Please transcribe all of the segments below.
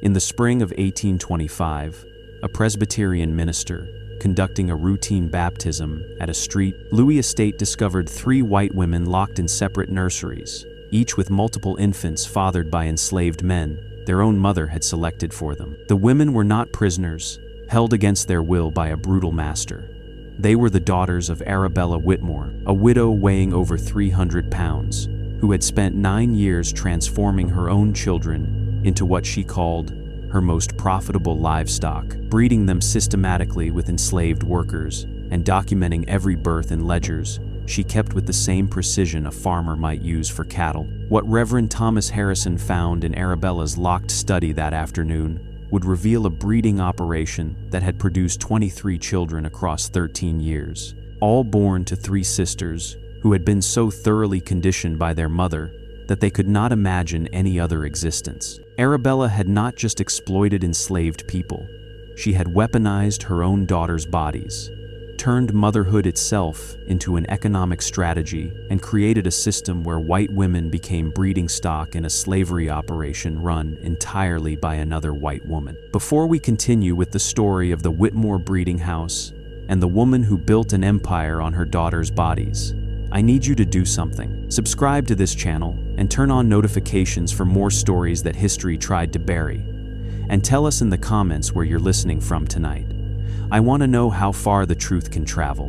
In the spring of 1825, a Presbyterian minister, conducting a routine baptism at a St. Louis estate, discovered 3 white women locked in separate nurseries, each with multiple infants fathered by enslaved men their own mother had selected for them. The women were not prisoners, held against their will by a brutal master. They were the daughters of Arabella Whitmore, a widow weighing over 300 pounds, who had spent 9 years transforming her own children into what she called her most profitable livestock, breeding them systematically with enslaved workers and documenting every birth in ledgers she kept with the same precision a farmer might use for cattle. What Reverend Thomas Harrison found in Arabella's locked study that afternoon would reveal a breeding operation that had produced 23 children across 13 years, all born to 3 sisters who had been so thoroughly conditioned by their mother that they could not imagine any other existence. Arabella had not just exploited enslaved people, she had weaponized her own daughters' bodies, turned motherhood itself into an economic strategy, and created a system where white women became breeding stock in a slavery operation run entirely by another white woman. Before we continue with the story of the Whitmore breeding house and the woman who built an empire on her daughters' bodies, I need you to do something. Subscribe to this channel and turn on notifications for more stories that history tried to bury. And tell us in the comments where you're listening from tonight. I want to know how far the truth can travel.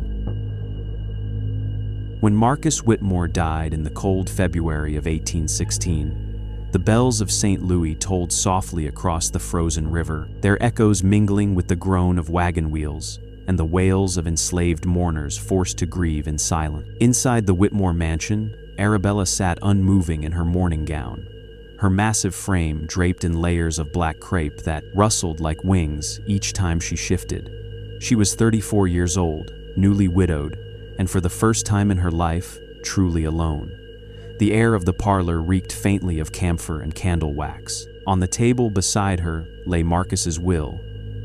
When Marcus Whitmore died in the cold February of 1816, the bells of St. Louis tolled softly across the frozen river, their echoes mingling with the groan of wagon wheels and the wails of enslaved mourners forced to grieve in silence. Inside the Whitmore mansion, Arabella sat unmoving in her mourning gown, her massive frame draped in layers of black crepe that rustled like wings each time she shifted. She was 34 years old, newly widowed, and for the first time in her life, truly alone. The air of the parlor reeked faintly of camphor and candle wax. On the table beside her lay Marcus's will,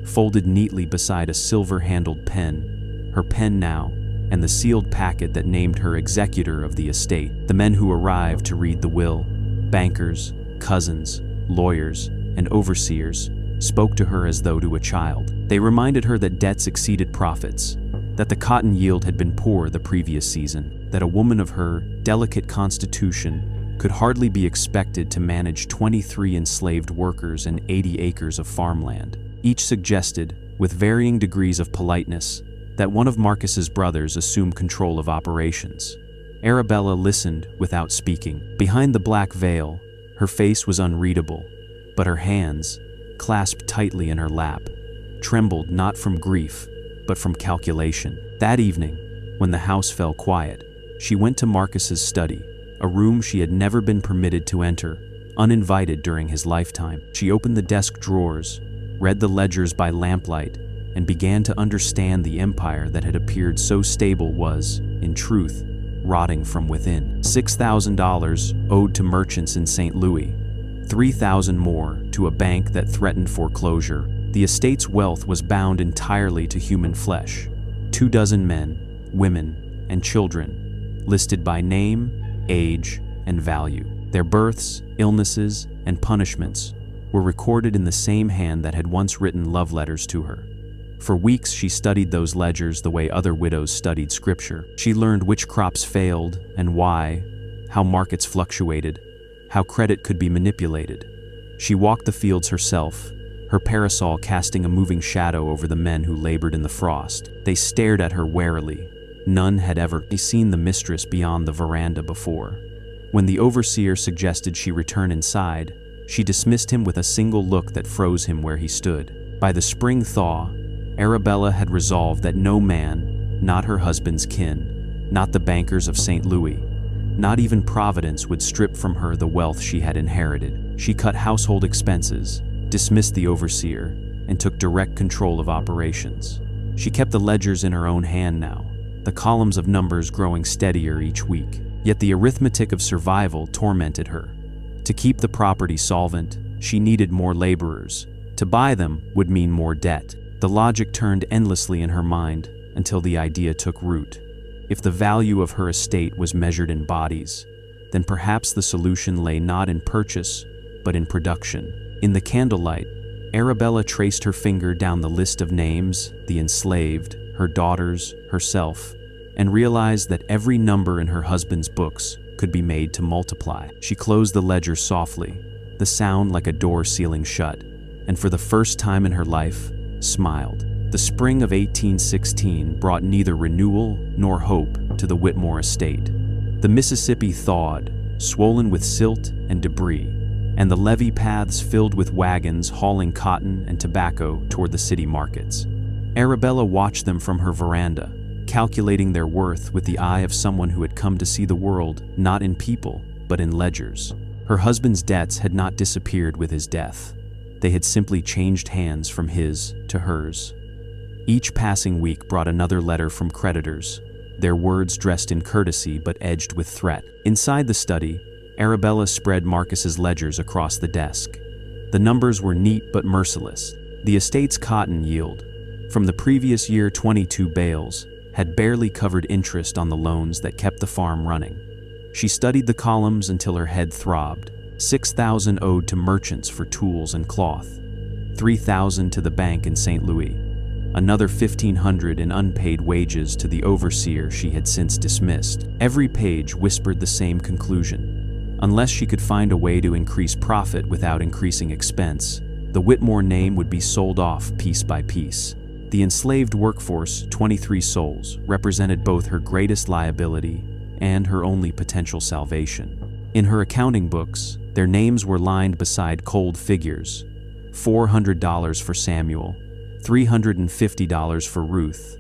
folded neatly beside a silver-handled pen, her pen now, and the sealed packet that named her executor of the estate. The men who arrived to read the will, bankers, cousins, lawyers, and overseers, spoke to her as though to a child. They reminded her that debts exceeded profits, that the cotton yield had been poor the previous season, that a woman of her delicate constitution could hardly be expected to manage 23 enslaved workers and 80 acres of farmland. Each suggested, with varying degrees of politeness, that one of Marcus's brothers assume control of operations. Arabella listened without speaking. Behind the black veil, her face was unreadable, but her hands, clasped tightly in her lap, trembled not from grief, but from calculation. That evening, when the house fell quiet, she went to Marcus's study, a room she had never been permitted to enter, uninvited during his lifetime. She opened the desk drawers, read the ledgers by lamplight, and began to understand the empire that had appeared so stable was, in truth, rotting from within. $6,000 owed to merchants in St. Louis, $3,000 more to a bank that threatened foreclosure. The estate's wealth was bound entirely to human flesh. 24 men, women, and children, listed by name, age, and value. Their births, illnesses, and punishments were recorded in the same hand that had once written love letters to her. For weeks she studied those ledgers the way other widows studied scripture. She learned which crops failed and why, how markets fluctuated, how credit could be manipulated. She walked the fields herself, her parasol casting a moving shadow over the men who labored in the frost. They stared at her warily. None had ever seen the mistress beyond the veranda before. When the overseer suggested she return inside, she dismissed him with a single look that froze him where he stood. By the spring thaw, Arabella had resolved that no man, not her husband's kin, not the bankers of St. Louis, not even Providence would strip from her the wealth she had inherited. She cut household expenses, dismissed the overseer, and took direct control of operations. She kept the ledgers in her own hand now, the columns of numbers growing steadier each week. Yet the arithmetic of survival tormented her. To keep the property solvent, she needed more laborers. To buy them would mean more debt. The logic turned endlessly in her mind until the idea took root. If the value of her estate was measured in bodies, then perhaps the solution lay not in purchase, but in production. In the candlelight, Arabella traced her finger down the list of names, the enslaved, her daughters, herself, and realized that every number in her husband's books could be made to multiply. She closed the ledger softly, the sound like a door sealing shut, and for the first time in her life, smiled. The spring of 1816 brought neither renewal nor hope to the Whitmore estate. The Mississippi thawed, swollen with silt and debris, and the levee paths filled with wagons hauling cotton and tobacco toward the city markets. Arabella watched them from her veranda, calculating their worth with the eye of someone who had come to see the world not in people, but in ledgers. Her husband's debts had not disappeared with his death. They had simply changed hands from his to hers. Each passing week brought another letter from creditors, their words dressed in courtesy but edged with threat. Inside the study, Arabella spread Marcus's ledgers across the desk. The numbers were neat but merciless. The estate's cotton yield, from the previous year 22 bales, had barely covered interest on the loans that kept the farm running. She studied the columns until her head throbbed. 6,000 owed to merchants for tools and cloth, 3,000 to the bank in St. Louis, another 1,500 in unpaid wages to the overseer she had since dismissed. Every page whispered the same conclusion. Unless she could find a way to increase profit without increasing expense, the Whitmore name would be sold off piece by piece. The enslaved workforce, 23 souls, represented both her greatest liability and her only potential salvation. In her accounting books, their names were lined beside cold figures: $400 for Samuel, $350 for Ruth,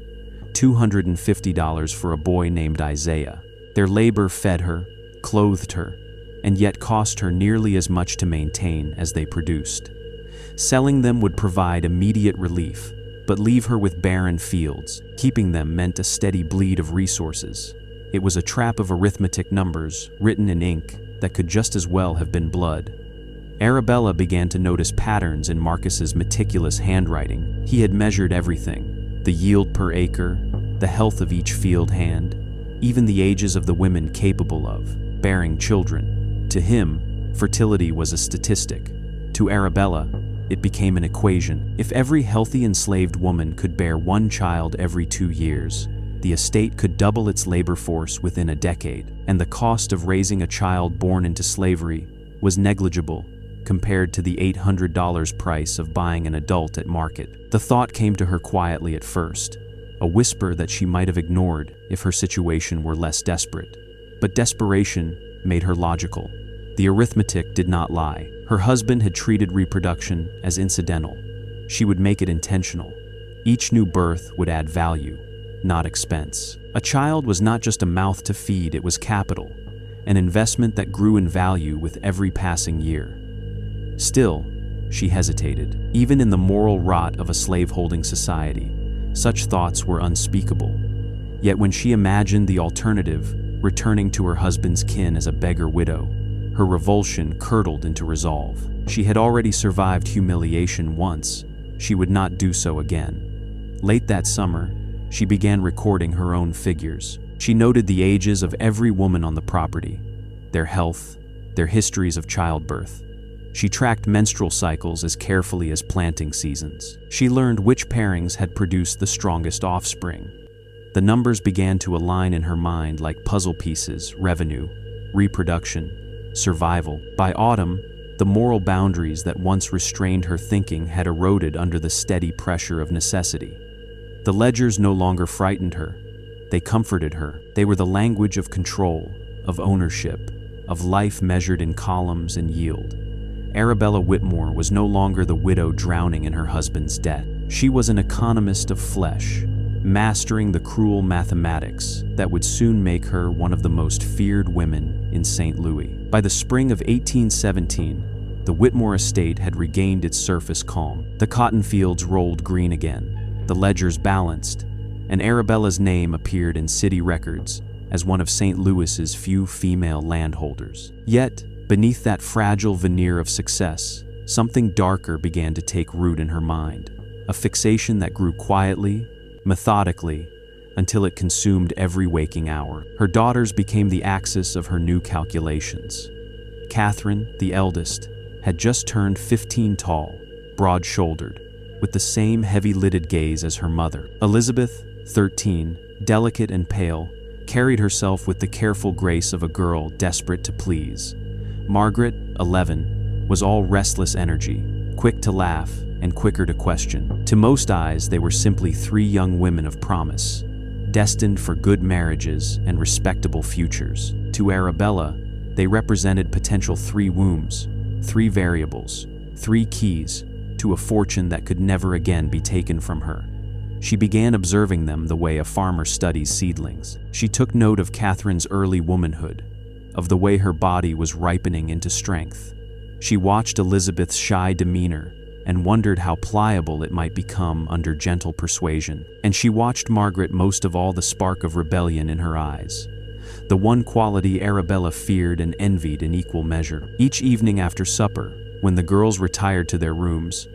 $250 for a boy named Isaiah. Their labor fed her, clothed her, and yet cost her nearly as much to maintain as they produced. Selling them would provide immediate relief, but leave her with barren fields. Keeping them meant a steady bleed of resources. It was a trap of arithmetic numbers, written in ink, that could just as well have been blood. Arabella began to notice patterns in Marcus's meticulous handwriting. He had measured everything: the yield per acre, the health of each field hand, even the ages of the women capable of bearing children. To him, fertility was a statistic. To Arabella, it became an equation. If every healthy enslaved woman could bear one child every 2 years, the estate could double its labor force within a decade, and the cost of raising a child born into slavery was negligible compared to the $800 price of buying an adult at market. The thought came to her quietly at first, a whisper that she might have ignored if her situation were less desperate. But desperation made her logical. The arithmetic did not lie. Her husband had treated reproduction as incidental. She would make it intentional. Each new birth would add value, not expense. A child was not just a mouth to feed, it was capital, an investment that grew in value with every passing year. Still, she hesitated. Even in the moral rot of a slaveholding society, such thoughts were unspeakable. Yet when she imagined the alternative, returning to her husband's kin as a beggar widow, her revulsion curdled into resolve. She had already survived humiliation once. She would not do so again. Late that summer, she began recording her own figures. She noted the ages of every woman on the property, their health, their histories of childbirth. She tracked menstrual cycles as carefully as planting seasons. She learned which pairings had produced the strongest offspring. The numbers began to align in her mind like puzzle pieces: revenue, reproduction, survival. By autumn, the moral boundaries that once restrained her thinking had eroded under the steady pressure of necessity. The ledgers no longer frightened her. They comforted her. They were the language of control, of ownership, of life measured in columns and yield. Arabella Whitmore was no longer the widow drowning in her husband's debt. She was an economist of flesh, mastering the cruel mathematics that would soon make her one of the most feared women in St. Louis. By the spring of 1817, the Whitmore estate had regained its surface calm. The cotton fields rolled green again, the ledgers balanced, and Arabella's name appeared in city records as one of St. Louis's few female landholders. Yet, beneath that fragile veneer of success, something darker began to take root in her mind, a fixation that grew quietly, methodically, until it consumed every waking hour. Her daughters became the axis of her new calculations. Catherine, the eldest, had just turned 15 tall, broad-shouldered, with the same heavy-lidded gaze as her mother. Elizabeth, 13, delicate and pale, carried herself with the careful grace of a girl desperate to please. Margaret, 11, was all restless energy, quick to laugh and quicker to question. To most eyes, they were simply three young women of promise, destined for good marriages and respectable futures. To Arabella, they represented potential three wombs, three variables, three keys to a fortune that could never again be taken from her. She began observing them the way a farmer studies seedlings. She took note of Catherine's early womanhood, of the way her body was ripening into strength. She watched Elizabeth's shy demeanor and wondered how pliable it might become under gentle persuasion. And she watched Margaret most of all, the spark of rebellion in her eyes, the one quality Arabella feared and envied in equal measure. Each evening after supper, when the girls retired to their rooms,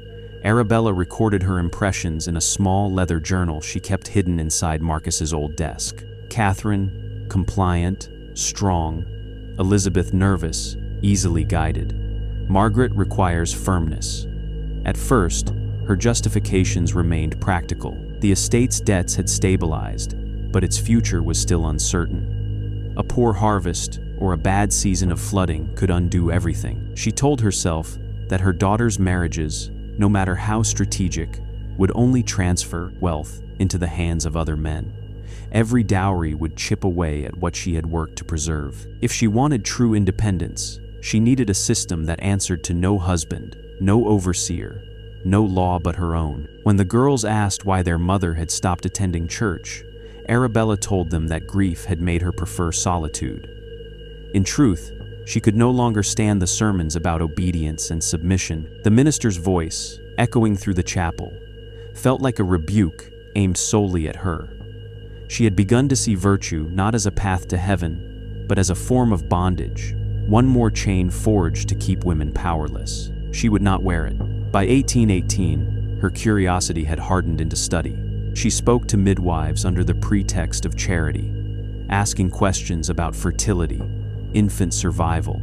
Arabella recorded her impressions in a small leather journal she kept hidden inside Marcus's old desk. Catherine, compliant, strong; Elizabeth, nervous, easily guided; Margaret requires firmness. At first, her justifications remained practical. The estate's debts had stabilized, but its future was still uncertain. A poor harvest or a bad season of flooding could undo everything. She told herself that her daughters' marriages, no matter how strategic, would only transfer wealth into the hands of other men. Every dowry would chip away at what she had worked to preserve. If she wanted true independence, she needed a system that answered to no husband, no overseer, no law but her own. When the girls asked why their mother had stopped attending church, Arabella told them that grief had made her prefer solitude. In truth, she could no longer stand the sermons about obedience and submission. The minister's voice, echoing through the chapel, felt like a rebuke aimed solely at her. She had begun to see virtue not as a path to heaven, but as a form of bondage, one more chain forged to keep women powerless. She would not wear it. By 1818, her curiosity had hardened into study. She spoke to midwives under the pretext of charity, asking questions about fertility, infant survival,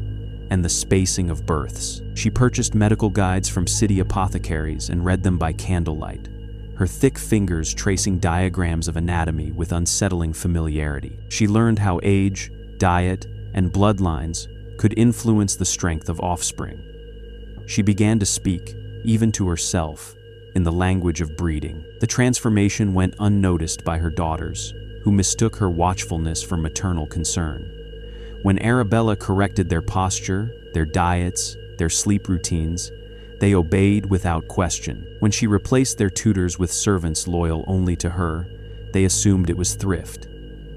and the spacing of births. She purchased medical guides from city apothecaries and read them by candlelight, her thick fingers tracing diagrams of anatomy with unsettling familiarity. She learned how age, diet, and bloodlines could influence the strength of offspring. She began to speak, even to herself, in the language of breeding. The transformation went unnoticed by her daughters, who mistook her watchfulness for maternal concern. When Arabella corrected their posture, their diets, their sleep routines, they obeyed without question. When she replaced their tutors with servants loyal only to her, they assumed it was thrift.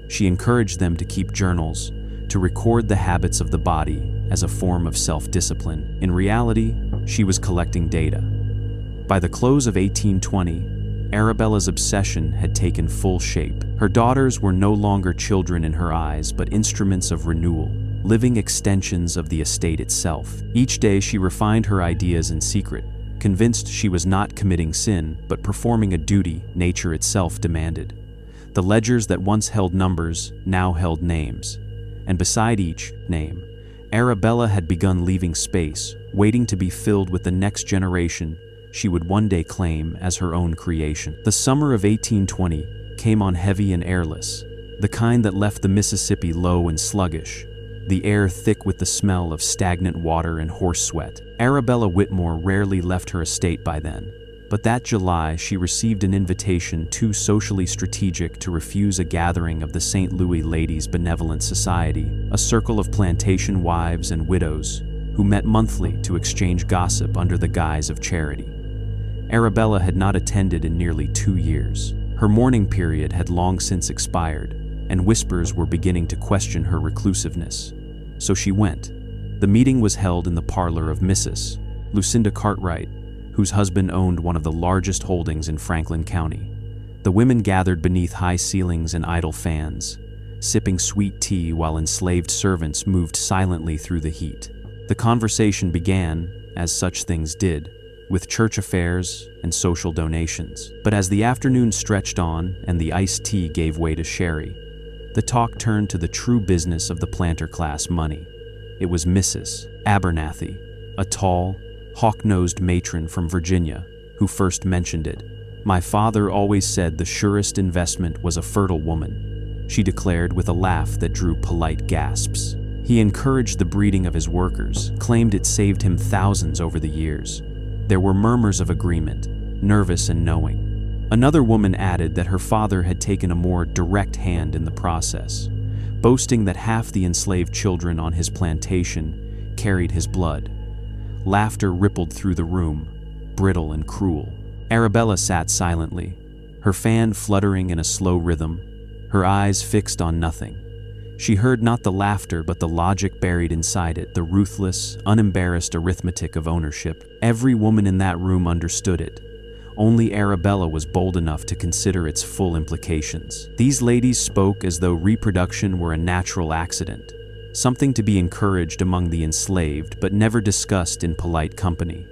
She encouraged them to keep journals, to record the habits of the body as a form of self-discipline. In reality, she was collecting data. By the close of 1820, Arabella's obsession had taken full shape. Her daughters were no longer children in her eyes, but instruments of renewal, living extensions of the estate itself. Each day she refined her ideas in secret, convinced she was not committing sin, but performing a duty nature itself demanded. The ledgers that once held numbers now held names, and beside each name, Arabella had begun leaving space, waiting to be filled with the next generation she would one day claim as her own creation. The summer of 1820 came on heavy and airless, the kind that left the Mississippi low and sluggish, the air thick with the smell of stagnant water and horse sweat. Arabella Whitmore rarely left her estate by then, but that July she received an invitation too socially strategic to refuse: a gathering of the St. Louis Ladies' Benevolent Society, a circle of plantation wives and widows who met monthly to exchange gossip under the guise of charity. Arabella had not attended in nearly 2 years. Her mourning period had long since expired, and whispers were beginning to question her reclusiveness. So she went. The meeting was held in the parlor of Mrs. Lucinda Cartwright, whose husband owned one of the largest holdings in Franklin County. The women gathered beneath high ceilings and idle fans, sipping sweet tea while enslaved servants moved silently through the heat. The conversation began, as such things did, with church affairs and social donations. But as the afternoon stretched on and the iced tea gave way to sherry, the talk turned to the true business of the planter class money. It was Mrs. Abernathy, a tall, hawk-nosed matron from Virginia, who first mentioned it. "My father always said the surest investment was a fertile woman," she declared with a laugh that drew polite gasps. He encouraged the breeding of his workers, claimed it saved him thousands over the years. There were murmurs of agreement, nervous and knowing. Another woman added that her father had taken a more direct hand in the process, boasting that half the enslaved children on his plantation carried his blood. Laughter rippled through the room, brittle and cruel. Arabella sat silently, her fan fluttering in a slow rhythm, her eyes fixed on nothing. She heard not the laughter but the logic buried inside it, the ruthless, unembarrassed arithmetic of ownership. Every woman in that room understood it. Only Arabella was bold enough to consider its full implications. These ladies spoke as though reproduction were a natural accident, something to be encouraged among the enslaved but never discussed in polite company.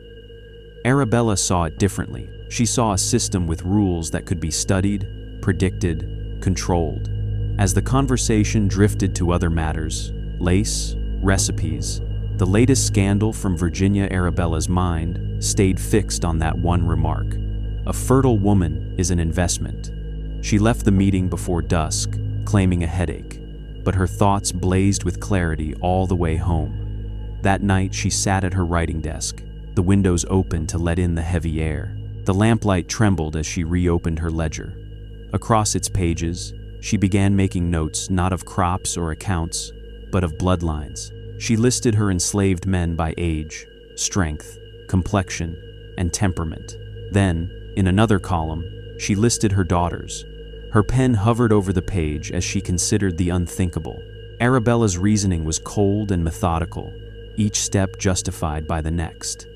Arabella saw it differently. She saw a system with rules that could be studied, predicted, controlled. As the conversation drifted to other matters, lace, recipes, the latest scandal from Virginia, Arabella's mind stayed fixed on that one remark. A fertile woman is an investment. She left the meeting before dusk, claiming a headache, but her thoughts blazed with clarity all the way home. That night she sat at her writing desk, the windows open to let in the heavy air. The lamplight trembled as she reopened her ledger. Across its pages, she began making notes not of crops or accounts, but of bloodlines. She listed her enslaved men by age, strength, complexion, and temperament. Then, in another column, she listed her daughters. Her pen hovered over the page as she considered the unthinkable. Arabella's reasoning was cold and methodical, each step justified by the next.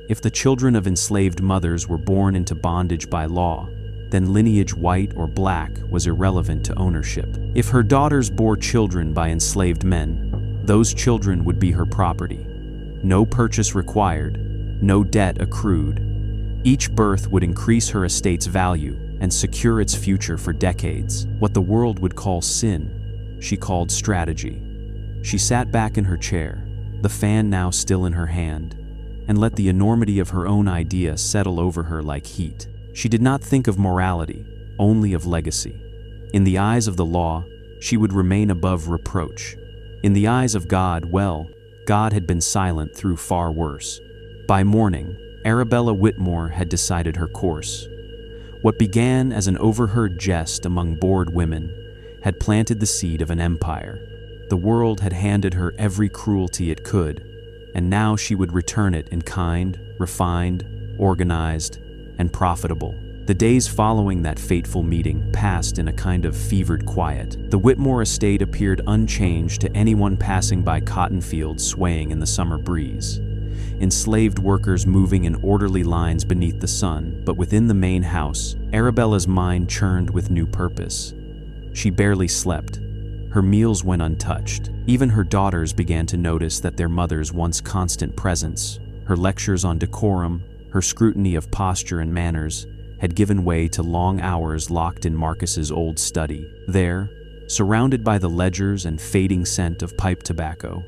If the children of enslaved mothers were born into bondage by law, then lineage white or black was irrelevant to ownership. If her daughters bore children by enslaved men, those children would be her property. No purchase required, no debt accrued. Each birth would increase her estate's value and secure its future for decades. What the world would call sin, she called strategy. She sat back in her chair, the fan now still in her hand, and let the enormity of her own idea settle over her like heat. She did not think of morality, only of legacy. In the eyes of the law, she would remain above reproach. In the eyes of God, well, God had been silent through far worse. By morning, Arabella Whitmore had decided her course. What began as an overheard jest among bored women had planted the seed of an empire. The world had handed her every cruelty it could, and now she would return it in kind, refined, organized, and profitable. The days following that fateful meeting passed in a kind of fevered quiet. The Whitmore estate appeared unchanged to anyone passing by cotton fields swaying in the summer breeze. Enslaved workers moving in orderly lines beneath the sun, but within the main house, Arabella's mind churned with new purpose. She barely slept. Her meals went untouched. Even her daughters began to notice that their mother's once constant presence, her lectures on decorum, her scrutiny of posture and manners, had given way to long hours locked in Marcus's old study. There, surrounded by the ledgers and fading scent of pipe tobacco,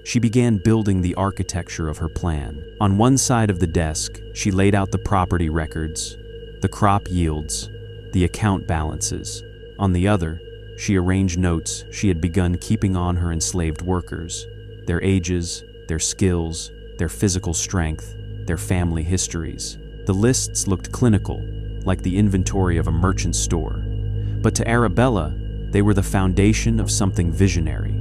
she began building the architecture of her plan. On one side of the desk, she laid out the property records, the crop yields, the account balances. On the other, she arranged notes she had begun keeping on her enslaved workers, their ages, their skills, their physical strength, their family histories. The lists looked clinical, like the inventory of a merchant store. But to Arabella, they were the foundation of something visionary,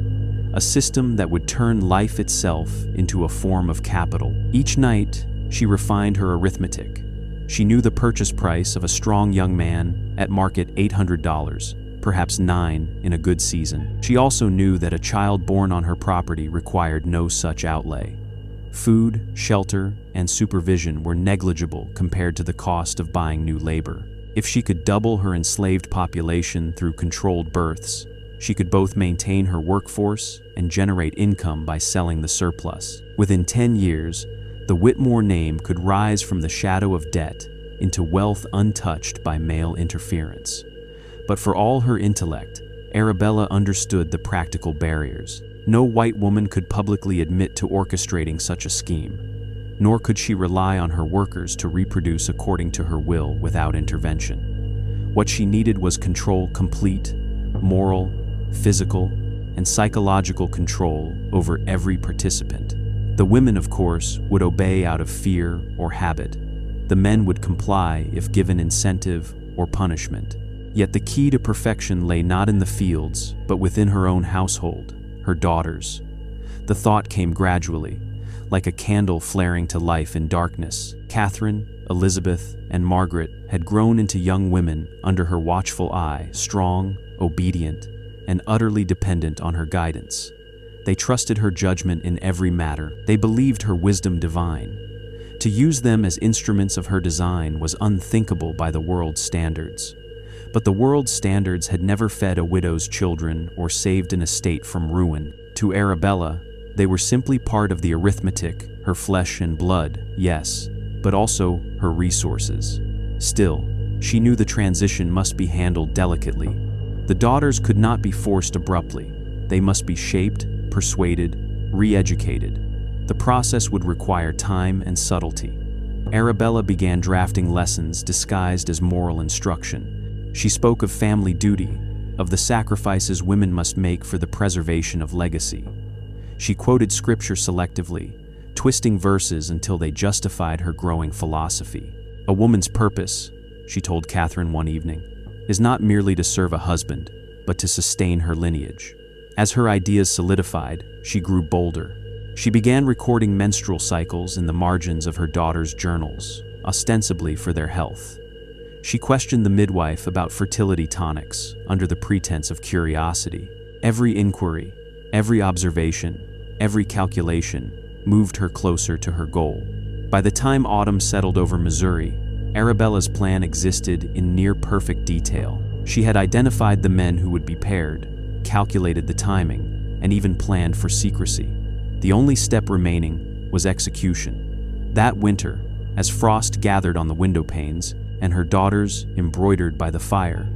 a system that would turn life itself into a form of capital. Each night, she refined her arithmetic. She knew the purchase price of a strong young man at market $800, perhaps $9 in a good season. She also knew that a child born on her property required no such outlay. Food, shelter, and supervision were negligible compared to the cost of buying new labor. If she could double her enslaved population through controlled births, she could both maintain her workforce and generate income by selling the surplus. Within 10 years, the Whitmore name could rise from the shadow of debt into wealth untouched by male interference. But for all her intellect, Arabella understood the practical barriers. No white woman could publicly admit to orchestrating such a scheme. nor could she rely on her workers to reproduce according to her will without intervention. What she needed was control, complete, moral, physical, and psychological control over every participant. The women, of course, would obey out of fear or habit. The men would comply if given incentive or punishment. Yet the key to perfection lay not in the fields, but within her own household, her daughters. The thought came gradually, like a candle flaring to life in darkness. Catherine, Elizabeth, and Margaret had grown into young women under her watchful eye, strong, obedient, and utterly dependent on her guidance. They trusted her judgment in every matter. They believed her wisdom divine. To use them as instruments of her design was unthinkable by the world's standards. But the world's standards had never fed a widow's children or saved an estate from ruin. To Arabella, they were simply part of the arithmetic, her flesh and blood, yes, but also her resources. Still, she knew the transition must be handled delicately. The daughters could not be forced abruptly. They must be shaped, persuaded, re-educated. The process would require time and subtlety. Arabella began drafting lessons disguised as moral instruction. She spoke of family duty, of the sacrifices women must make for the preservation of legacy. She quoted scripture selectively, twisting verses until they justified her growing philosophy. A woman's purpose, she told Catherine one evening, is not merely to serve a husband, but to sustain her lineage. As her ideas solidified, she grew bolder. She began recording menstrual cycles in the margins of her daughters' journals, ostensibly for their health. She questioned the midwife about fertility tonics under the pretense of curiosity. Every inquiry, every observation, every calculation moved her closer to her goal. By the time autumn settled over Missouri, Arabella's plan existed in near-perfect detail. She had identified the men who would be paired, calculated the timing, and even planned for secrecy. The only step remaining was execution. That winter, as frost gathered on the window panes and her daughters embroidered by the fire,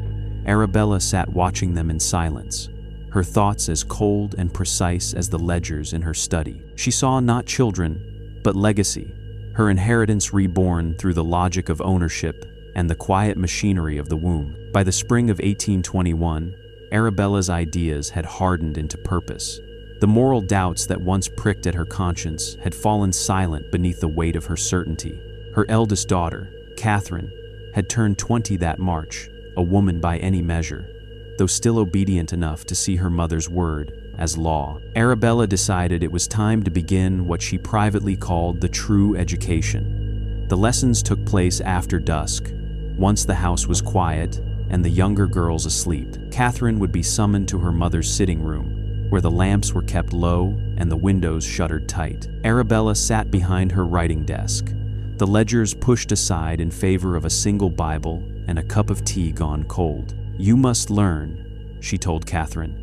Arabella sat watching them in silence, her thoughts as cold and precise as the ledgers in her study. She saw not children, but legacy, her inheritance reborn through the logic of ownership and the quiet machinery of the womb. By the spring of 1821, Arabella's ideas had hardened into purpose. The moral doubts that once pricked at her conscience had fallen silent beneath the weight of her certainty. Her eldest daughter, Catherine, had turned 20 that March, a woman by any measure, though still obedient enough to see her mother's word as law. Arabella decided it was time to begin what she privately called the true education. The lessons took place after dusk, once the house was quiet and the younger girls asleep. Catherine would be summoned to her mother's sitting room, where the lamps were kept low and the windows shuttered tight. Arabella sat behind her writing desk, the ledgers pushed aside in favor of a single Bible and a cup of tea gone cold. "You must learn," she told Catherine,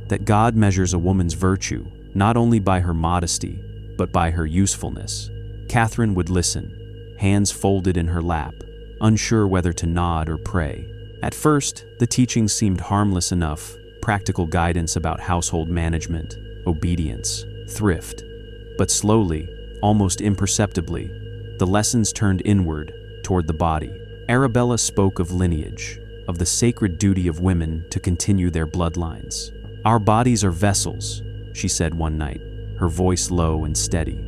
"that God measures a woman's virtue not only by her modesty, but by her usefulness." Catherine would listen, hands folded in her lap, unsure whether to nod or pray. At first, the teaching seemed harmless enough, practical guidance about household management, obedience, thrift. But slowly, almost imperceptibly, the lessons turned inward, toward the body. Arabella spoke of lineage, of the sacred duty of women to continue their bloodlines. "Our bodies are vessels," she said one night, her voice low and steady.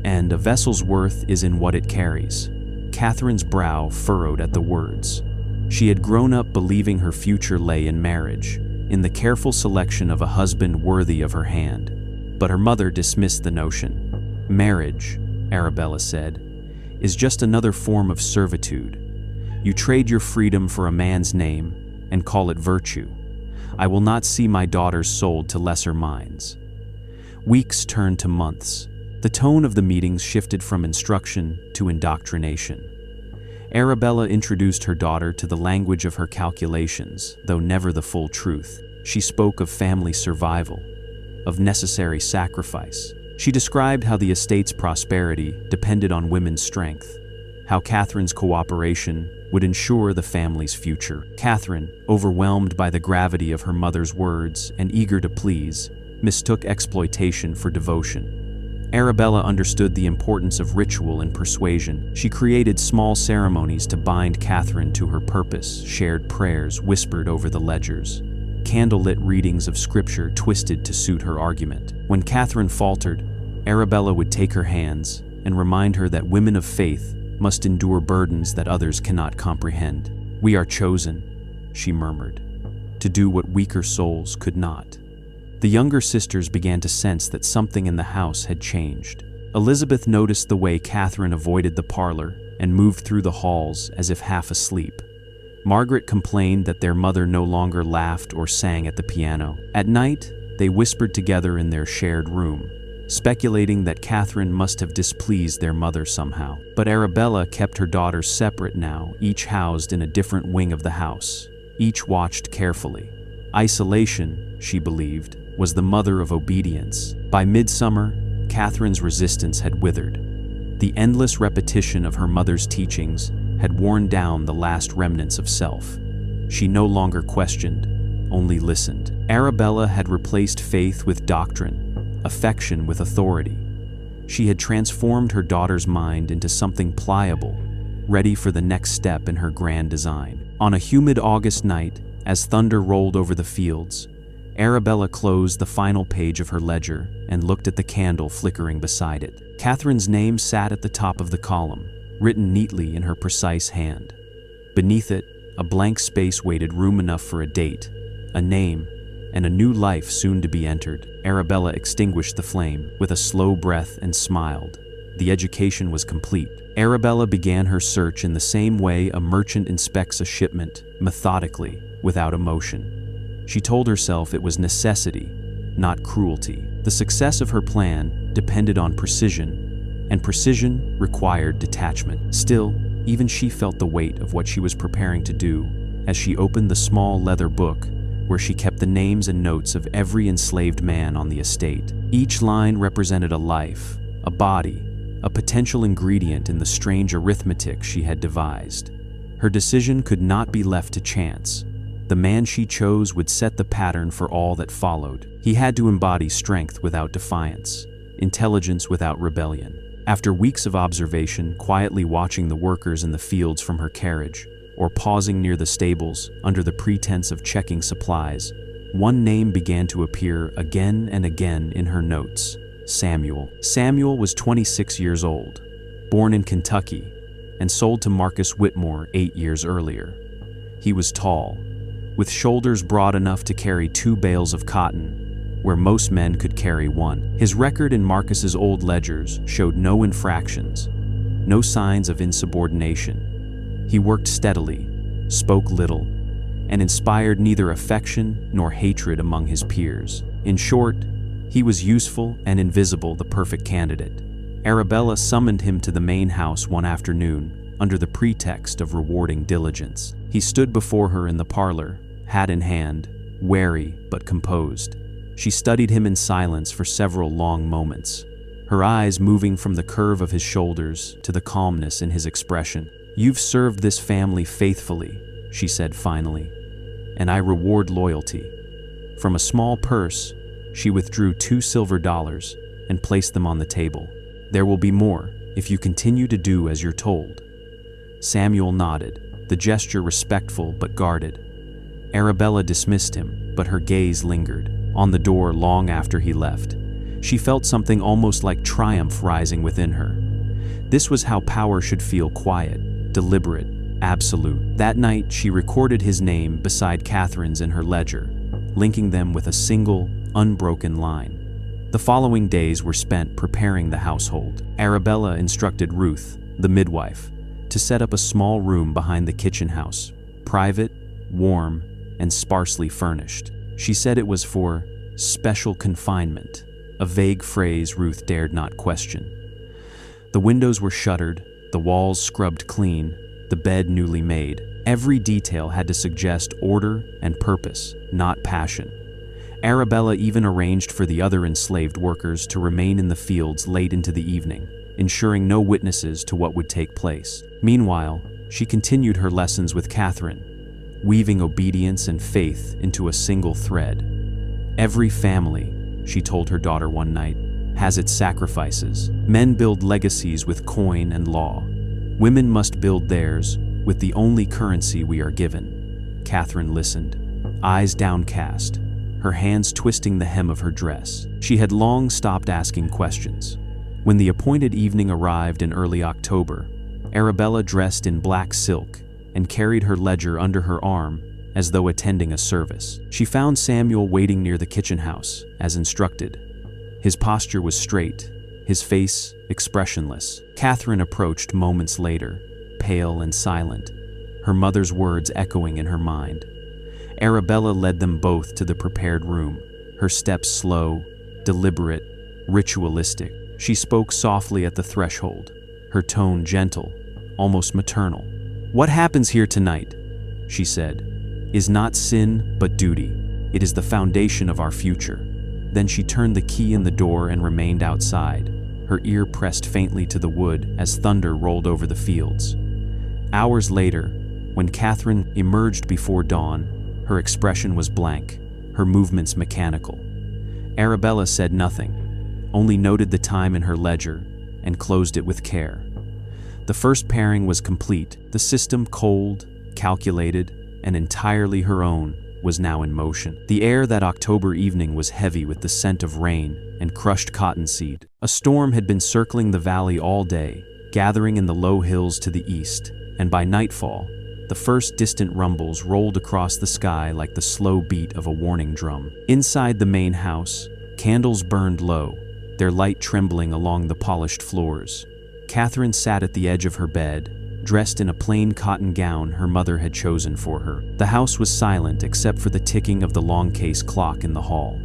"And a vessel's worth is in what it carries." Catherine's brow furrowed at the words. She had grown up believing her future lay in marriage, in the careful selection of a husband worthy of her hand. But her mother dismissed the notion. "Marriage," Arabella said, "is just another form of servitude. You trade your freedom for a man's name and call it virtue. I will not see my daughters sold to lesser minds." Weeks turned to months. The tone of the meetings shifted from instruction to indoctrination. Arabella introduced her daughter to the language of her calculations, though never the full truth. She spoke of family survival, of necessary sacrifice. She described how the estate's prosperity depended on women's strength, how Catherine's cooperation would ensure the family's future. Catherine, overwhelmed by the gravity of her mother's words and eager to please, mistook exploitation for devotion. Arabella understood the importance of ritual and persuasion. She created small ceremonies to bind Catherine to her purpose, shared prayers whispered over the ledgers, candlelit readings of scripture twisted to suit her argument. When Catherine faltered, Arabella would take her hands and remind her that women of faith must endure burdens that others cannot comprehend. "We are chosen," she murmured, "to do what weaker souls could not." The younger sisters began to sense that something in the house had changed. Elizabeth noticed the way Catherine avoided the parlor and moved through the halls as if half asleep. Margaret complained that their mother no longer laughed or sang at the piano. At night, they whispered together in their shared room, speculating that Catherine must have displeased their mother somehow. But Arabella kept her daughters separate now, each housed in a different wing of the house. Each watched carefully. Isolation, she believed, was the mother of obedience. By midsummer, Catherine's resistance had withered. The endless repetition of her mother's teachings had worn down the last remnants of self. She no longer questioned, only listened. Arabella had replaced faith with doctrine, affection with authority. She had transformed her daughter's mind into something pliable, ready for the next step in her grand design. On a humid August night, as thunder rolled over the fields, Arabella closed the final page of her ledger and looked at the candle flickering beside it. Catherine's name sat at the top of the column, written neatly in her precise hand. Beneath it, a blank space waited room enough for a date, a name, and a new life soon to be entered. Arabella extinguished the flame with a slow breath and smiled. The education was complete. Arabella began her search in the same way a merchant inspects a shipment, methodically, without emotion. She told herself it was necessity, not cruelty. The success of her plan depended on precision, and precision required detachment. Still, even she felt the weight of what she was preparing to do as she opened the small leather book where she kept the names and notes of every enslaved man on the estate. Each line represented a life, a body, a potential ingredient in the strange arithmetic she had devised. Her decision could not be left to chance. The man she chose would set the pattern for all that followed. He had to embody strength without defiance, intelligence without rebellion. After weeks of observation, quietly watching the workers in the fields from her carriage, or pausing near the stables under the pretense of checking supplies, one name began to appear again and again in her notes: Samuel. Samuel was 26 years old, born in Kentucky, and sold to Marcus Whitmore 8 years earlier. He was tall, with shoulders broad enough to carry 2 bales of cotton, where most men could carry 1. His record in Marcus's old ledgers showed no infractions, no signs of insubordination. He worked steadily, spoke little, and inspired neither affection nor hatred among his peers. In short, he was useful and invisible, the perfect candidate. Arabella summoned him to the main house one afternoon, under the pretext of rewarding diligence. He stood before her in the parlor, hat in hand, wary but composed. She studied him in silence for several long moments, her eyes moving from the curve of his shoulders to the calmness in his expression. "You've served this family faithfully," she said finally, "and I reward loyalty." From a small purse, she withdrew $2 silver and placed them on the table. "There will be more, if you continue to do as you're told." Samuel nodded, the gesture respectful but guarded. Arabella dismissed him, but her gaze lingered on the door long after he left. She felt something almost like triumph rising within her. This was how power should feel: quiet, deliberate, absolute. That night, she recorded his name beside Catherine's in her ledger, linking them with a single, unbroken line. The following days were spent preparing the household. Arabella instructed Ruth, the midwife, to set up a small room behind the kitchen house, private, warm, and sparsely furnished. She said it was for special confinement, a vague phrase Ruth dared not question. The windows were shuttered, the walls scrubbed clean, the bed newly made. Every detail had to suggest order and purpose, not passion. Arabella even arranged for the other enslaved workers to remain in the fields late into the evening, ensuring no witnesses to what would take place. Meanwhile, she continued her lessons with Catherine, weaving obedience and faith into a single thread. "Every family," she told her daughter one night, has its sacrifices. Men build legacies with coin and law. Women must build theirs with the only currency we are given. Catherine listened, eyes downcast, her hands twisting the hem of her dress. She had long stopped asking questions. When the appointed evening arrived in early October, Arabella dressed in black silk and carried her ledger under her arm as though attending a service. She found Samuel waiting near the kitchen house, as instructed. His posture was straight, his face expressionless. Catherine approached moments later, pale and silent, her mother's words echoing in her mind. Arabella led them both to the prepared room, her steps slow, deliberate, ritualistic. She spoke softly at the threshold, her tone gentle, almost maternal. "What happens here tonight," she said, "is not sin but duty. It is the foundation of our future." Then she turned the key in the door and remained outside, her ear pressed faintly to the wood as thunder rolled over the fields. Hours later, when Catherine emerged before dawn, her expression was blank, her movements mechanical. Arabella said nothing, only noted the time in her ledger and closed it with care. The first pairing was complete. The system, cold, calculated, and entirely her own, was now in motion. The air that October evening was heavy with the scent of rain and crushed cottonseed. A storm had been circling the valley all day, gathering in the low hills to the east, and by nightfall, the first distant rumbles rolled across the sky like the slow beat of a warning drum. Inside the main house, candles burned low, their light trembling along the polished floors. Catherine sat at the edge of her bed, dressed in a plain cotton gown her mother had chosen for her. The house was silent except for the ticking of the long case clock in the hall.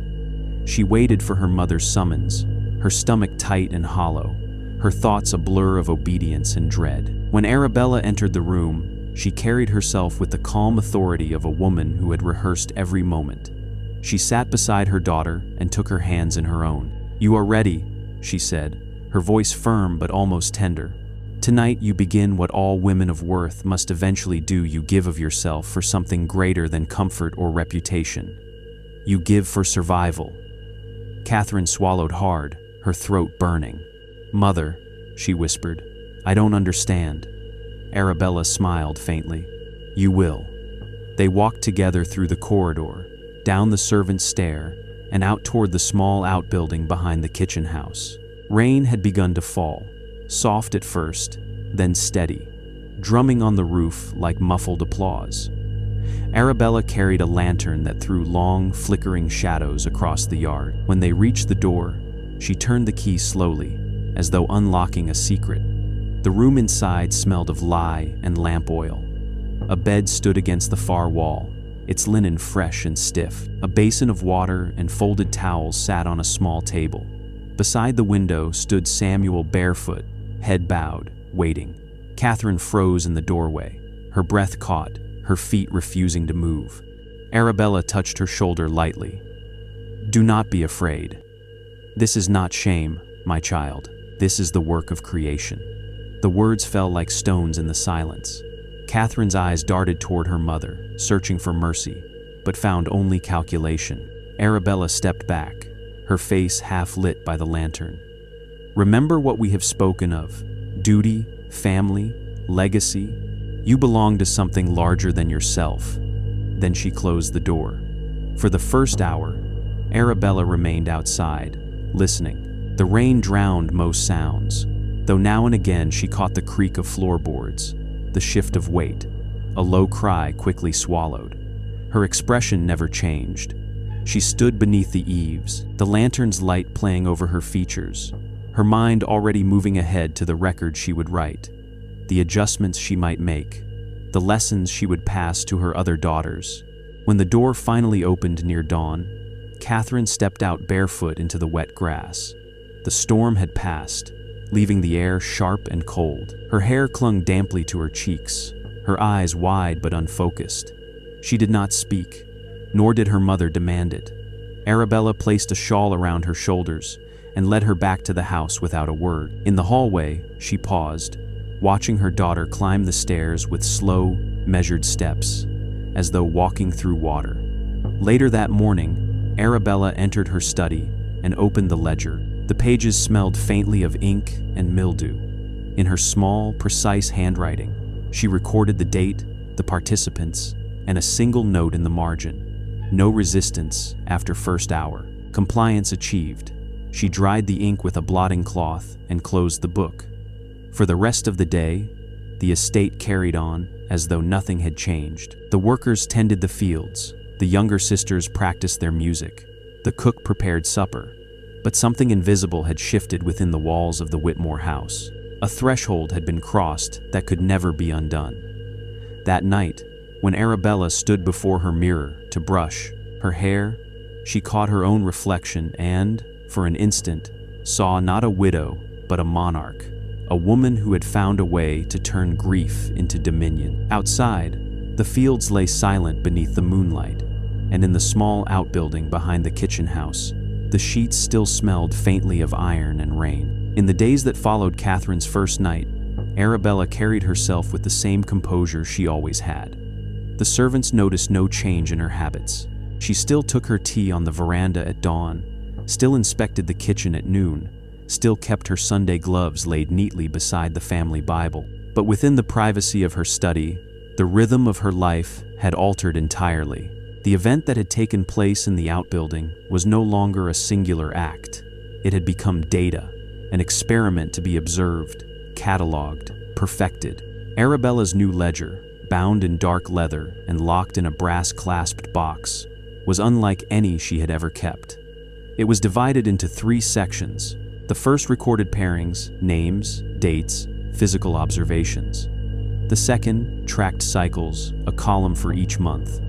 She waited for her mother's summons, her stomach tight and hollow, her thoughts a blur of obedience and dread. When Arabella entered the room, she carried herself with the calm authority of a woman who had rehearsed every moment. She sat beside her daughter and took her hands in her own. "You are ready," she said, her voice firm but almost tender. "Tonight you begin what all women of worth must eventually do. You give of yourself for something greater than comfort or reputation. You give for survival." Catherine swallowed hard, her throat burning. "Mother," she whispered, "I don't understand." Arabella smiled faintly. "You will." They walked together through the corridor, down the servants' stair, and out toward the small outbuilding behind the kitchen house. Rain had begun to fall, soft at first, then steady, drumming on the roof like muffled applause. Arabella carried a lantern that threw long, flickering shadows across the yard. When they reached the door, she turned the key slowly, as though unlocking a secret. The room inside smelled of lye and lamp oil. A bed stood against the far wall, its linen fresh and stiff. A basin of water and folded towels sat on a small table. Beside the window stood Samuel barefoot, head bowed, waiting. Catherine froze in the doorway, her breath caught, her feet refusing to move. Arabella touched her shoulder lightly. "Do not be afraid. This is not shame, my child. This is the work of creation." The words fell like stones in the silence. Catherine's eyes darted toward her mother, searching for mercy, but found only calculation. Arabella stepped back, her face half lit by the lantern. "Remember what we have spoken of: duty, family, legacy. You belong to something larger than yourself." Then she closed the door. For the first hour, Arabella remained outside, listening. The rain drowned most sounds, though now and again she caught the creak of floorboards, the shift of weight, a low cry quickly swallowed. Her expression never changed. She stood beneath the eaves, the lantern's light playing over her features, her mind already moving ahead to the record she would write, the adjustments she might make, the lessons she would pass to her other daughters. When the door finally opened near dawn, Catherine stepped out barefoot into the wet grass. The storm had passed, leaving the air sharp and cold. Her hair clung damply to her cheeks, her eyes wide but unfocused. She did not speak, nor did her mother demand it. Arabella placed a shawl around her shoulders and led her back to the house without a word. In the hallway, she paused, watching her daughter climb the stairs with slow, measured steps, as though walking through water. Later that morning, Arabella entered her study and opened the ledger. The pages smelled faintly of ink and mildew. In her small, precise handwriting, she recorded the date, the participants, and a single note in the margin. No resistance after first hour. Compliance achieved. She dried the ink with a blotting cloth and closed the book. For the rest of the day, the estate carried on as though nothing had changed. The workers tended the fields. The younger sisters practiced their music. The cook prepared supper. But something invisible had shifted within the walls of the Whitmore house. A threshold had been crossed that could never be undone. That night, when Arabella stood before her mirror to brush her hair, she caught her own reflection and, for an instant, saw not a widow, but a monarch, a woman who had found a way to turn grief into dominion. Outside, the fields lay silent beneath the moonlight, and in the small outbuilding behind the kitchen house, the sheets still smelled faintly of iron and rain. In the days that followed Catherine's first night, Arabella carried herself with the same composure she always had. The servants noticed no change in her habits. She still took her tea on the veranda at dawn, still inspected the kitchen at noon, still kept her Sunday gloves laid neatly beside the family Bible. But within the privacy of her study, the rhythm of her life had altered entirely. The event that had taken place in the outbuilding was no longer a singular act. It had become data, an experiment to be observed, catalogued, perfected. Arabella's new ledger, bound in dark leather and locked in a brass-clasped box, was unlike any she had ever kept. It was divided into 3 sections. The first recorded pairings, names, dates, physical observations. The second tracked cycles, a column for each month,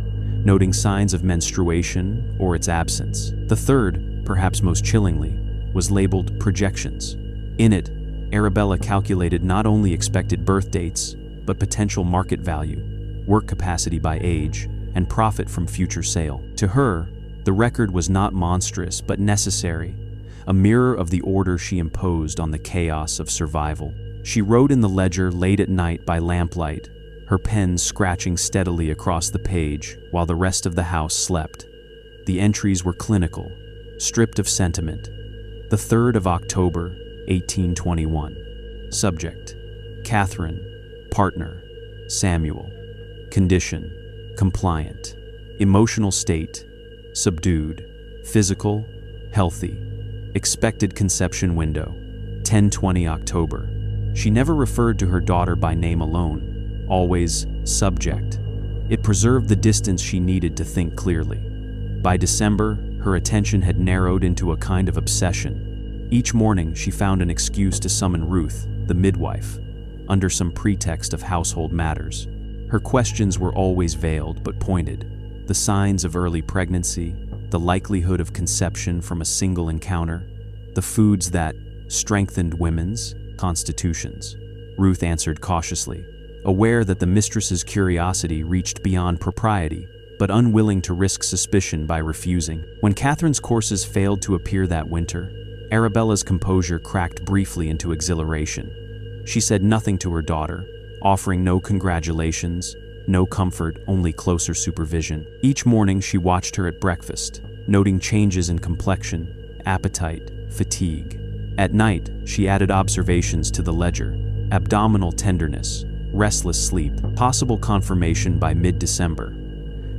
noting signs of menstruation or its absence. The third, perhaps most chillingly, was labeled projections. In it, Arabella calculated not only expected birth dates, but potential market value, work capacity by age, and profit from future sale. To her, the record was not monstrous but necessary, a mirror of the order she imposed on the chaos of survival. She wrote in the ledger late at night by lamplight, her pen scratching steadily across the page while the rest of the house slept. The entries were clinical, stripped of sentiment. The 3rd of October, 1821. Subject: Catherine. Partner: Samuel. Condition: compliant. Emotional state: subdued. Physical: healthy. Expected conception window: 10/20 October. She never referred to her daughter by name alone, always subject. It preserved the distance she needed to think clearly. By December, her attention had narrowed into a kind of obsession. Each morning, she found an excuse to summon Ruth, the midwife, under some pretext of household matters. Her questions were always veiled but pointed. The signs of early pregnancy, the likelihood of conception from a single encounter, the foods that strengthened women's constitutions. Ruth answered cautiously, aware that the mistress's curiosity reached beyond propriety, but unwilling to risk suspicion by refusing. When Catherine's courses failed to appear that winter, Arabella's composure cracked briefly into exhilaration. She said nothing to her daughter, offering no congratulations, no comfort, only closer supervision. Each morning she watched her at breakfast, noting changes in complexion, appetite, fatigue. At night, she added observations to the ledger: abdominal tenderness, restless sleep, possible confirmation by mid-December.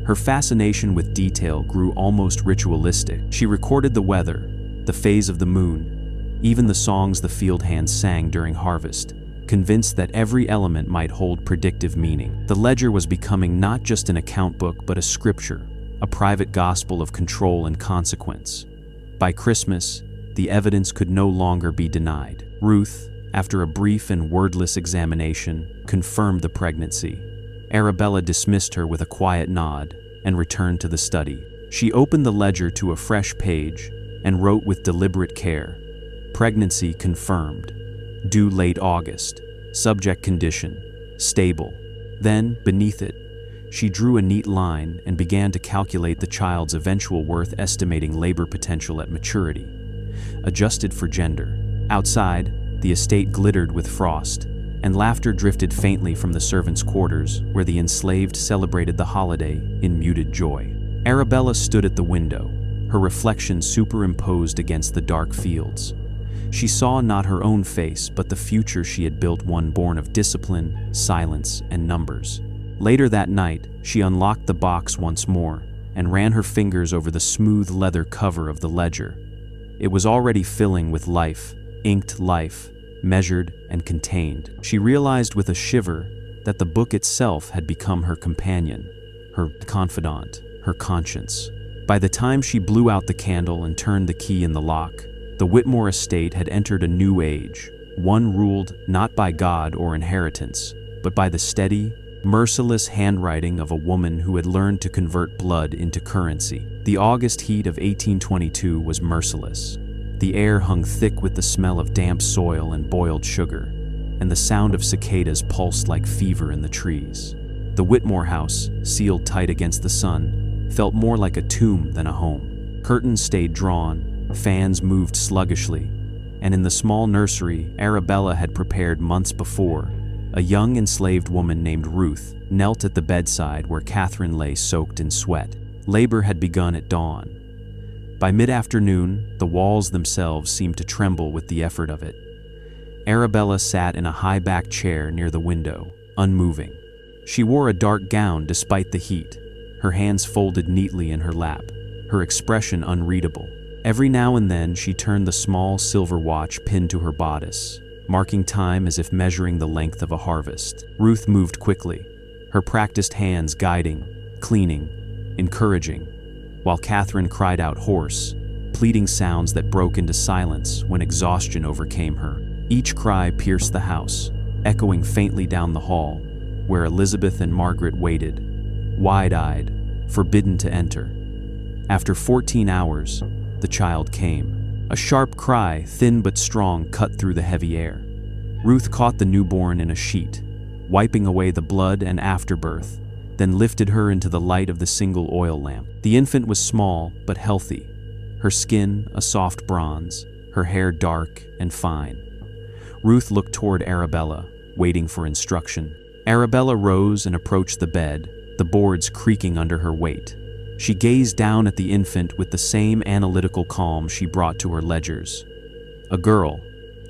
Her fascination with detail grew almost ritualistic. She recorded the weather, the phase of the moon, even the songs the field hands sang during harvest, convinced that every element might hold predictive meaning. The ledger was becoming not just an account book but a scripture, a private gospel of control and consequence. By Christmas, the evidence could no longer be denied. Ruth, after a brief and wordless examination, confirmed the pregnancy. Arabella dismissed her with a quiet nod and returned to the study. She opened the ledger to a fresh page and wrote with deliberate care: pregnancy confirmed. Due late August. Subject condition: stable. Then, beneath it, she drew a neat line and began to calculate the child's eventual worth, estimating labor potential at maturity, adjusted for gender. Outside, the estate glittered with frost, and laughter drifted faintly from the servants' quarters, where the enslaved celebrated the holiday in muted joy. Arabella stood at the window, her reflection superimposed against the dark fields. She saw not her own face, but the future she had built, one born of discipline, silence, and numbers. Later that night, she unlocked the box once more and ran her fingers over the smooth leather cover of the ledger. It was already filling with life, inked life, measured and contained. She realized with a shiver that the book itself had become her companion, her confidant, her conscience. By the time she blew out the candle and turned the key in the lock, the Whitmore estate had entered a new age, one ruled not by God or inheritance, but by the steady, merciless handwriting of a woman who had learned to convert blood into currency. The August heat of 1822 was merciless. The air hung thick with the smell of damp soil and boiled sugar, and the sound of cicadas pulsed like fever in the trees. The Whitmore house, sealed tight against the sun, felt more like a tomb than a home. Curtains stayed drawn, fans moved sluggishly, and in the small nursery Arabella had prepared months before, a young enslaved woman named Ruth knelt at the bedside where Catherine lay soaked in sweat. Labor had begun at dawn. By mid-afternoon, the walls themselves seemed to tremble with the effort of it. Arabella sat in a high-backed chair near the window, unmoving. She wore a dark gown despite the heat, her hands folded neatly in her lap, her expression unreadable. Every now and then she turned the small silver watch pinned to her bodice, marking time as if measuring the length of a harvest. Ruth moved quickly, her practiced hands guiding, cleaning, encouraging, while Catherine cried out hoarse, pleading sounds that broke into silence when exhaustion overcame her. Each cry pierced the house, echoing faintly down the hall, where Elizabeth and Margaret waited, wide-eyed, forbidden to enter. After 14 hours, the child came. A sharp cry, thin but strong, cut through the heavy air. Ruth caught the newborn in a sheet, wiping away the blood and afterbirth, then lifted her into the light of the single oil lamp. The infant was small but healthy, her skin a soft bronze, her hair dark and fine. Ruth looked toward Arabella, waiting for instruction. Arabella rose and approached the bed, the boards creaking under her weight. She gazed down at the infant with the same analytical calm she brought to her ledgers. "A girl,"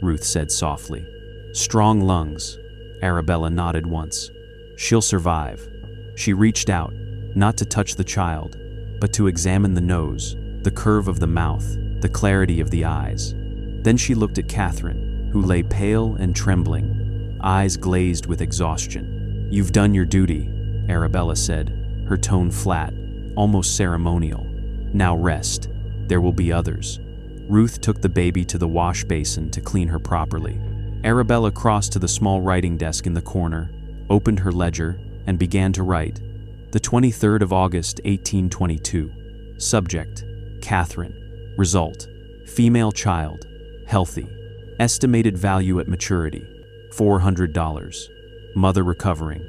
Ruth said softly. "Strong lungs." Arabella nodded once. "She'll survive." She reached out, not to touch the child, but to examine the nose, the curve of the mouth, the clarity of the eyes. Then she looked at Catherine, who lay pale and trembling, eyes glazed with exhaustion. "You've done your duty," Arabella said, her tone flat, almost ceremonial. "Now rest. There will be others." Ruth took the baby to the wash basin to clean her properly. Arabella crossed to the small writing desk in the corner, opened her ledger, and began to write. The 23rd of August, 1822. Subject: Catherine. Result: female child, healthy. Estimated value at maturity: $400. Mother recovering.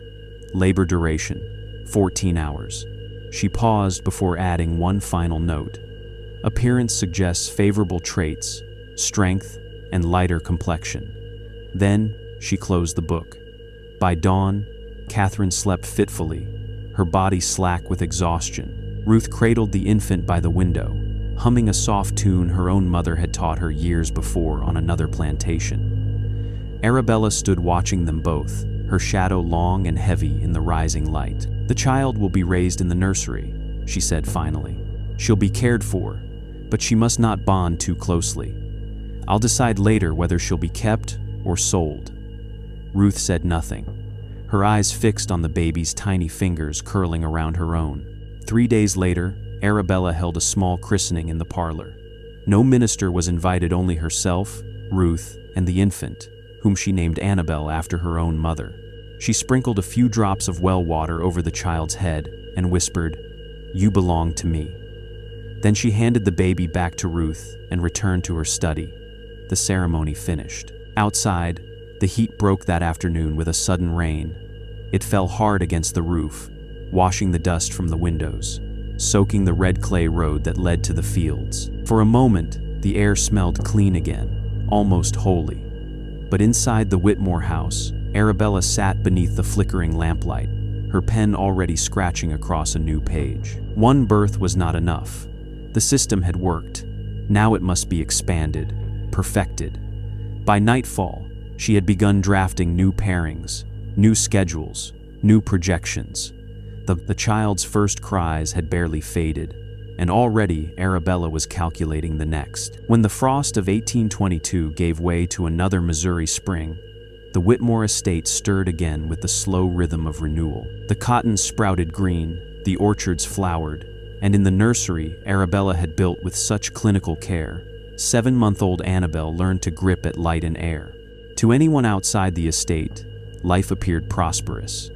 Labor duration: 14 hours. She paused before adding one final note. Appearance suggests favorable traits, strength, and lighter complexion. Then she closed the book. By dawn, Catherine slept fitfully, her body slack with exhaustion. Ruth cradled the infant by the window, humming a soft tune her own mother had taught her years before on another plantation. Arabella stood watching them both, her shadow long and heavy in the rising light. "The child will be raised in the nursery," she said finally. "She'll be cared for, but she must not bond too closely. I'll decide later whether she'll be kept or sold." Ruth said nothing, her eyes fixed on the baby's tiny fingers curling around her own. 3 days later, Arabella held a small christening in the parlor. No minister was invited, only herself, Ruth, and the infant, whom she named Annabelle after her own mother. She sprinkled a few drops of well water over the child's head and whispered, "You belong to me." Then she handed the baby back to Ruth and returned to her study. The ceremony finished. Outside, the heat broke that afternoon with a sudden rain. It fell hard against the roof, washing the dust from the windows, soaking the red clay road that led to the fields. For a moment, the air smelled clean again, almost holy. But inside the Whitmore house, Arabella sat beneath the flickering lamplight, her pen already scratching across a new page. One birth was not enough. The system had worked. Now it must be expanded, perfected. By nightfall, she had begun drafting new pairings, new schedules, new projections. The child's first cries had barely faded, and already Arabella was calculating the next. When the frost of 1822 gave way to another Missouri spring, the Whitmore estate stirred again with the slow rhythm of renewal. The cotton sprouted green, the orchards flowered, and in the nursery Arabella had built with such clinical care, 7-month-old Annabelle learned to grip at light and air. To anyone outside the estate, life appeared prosperous.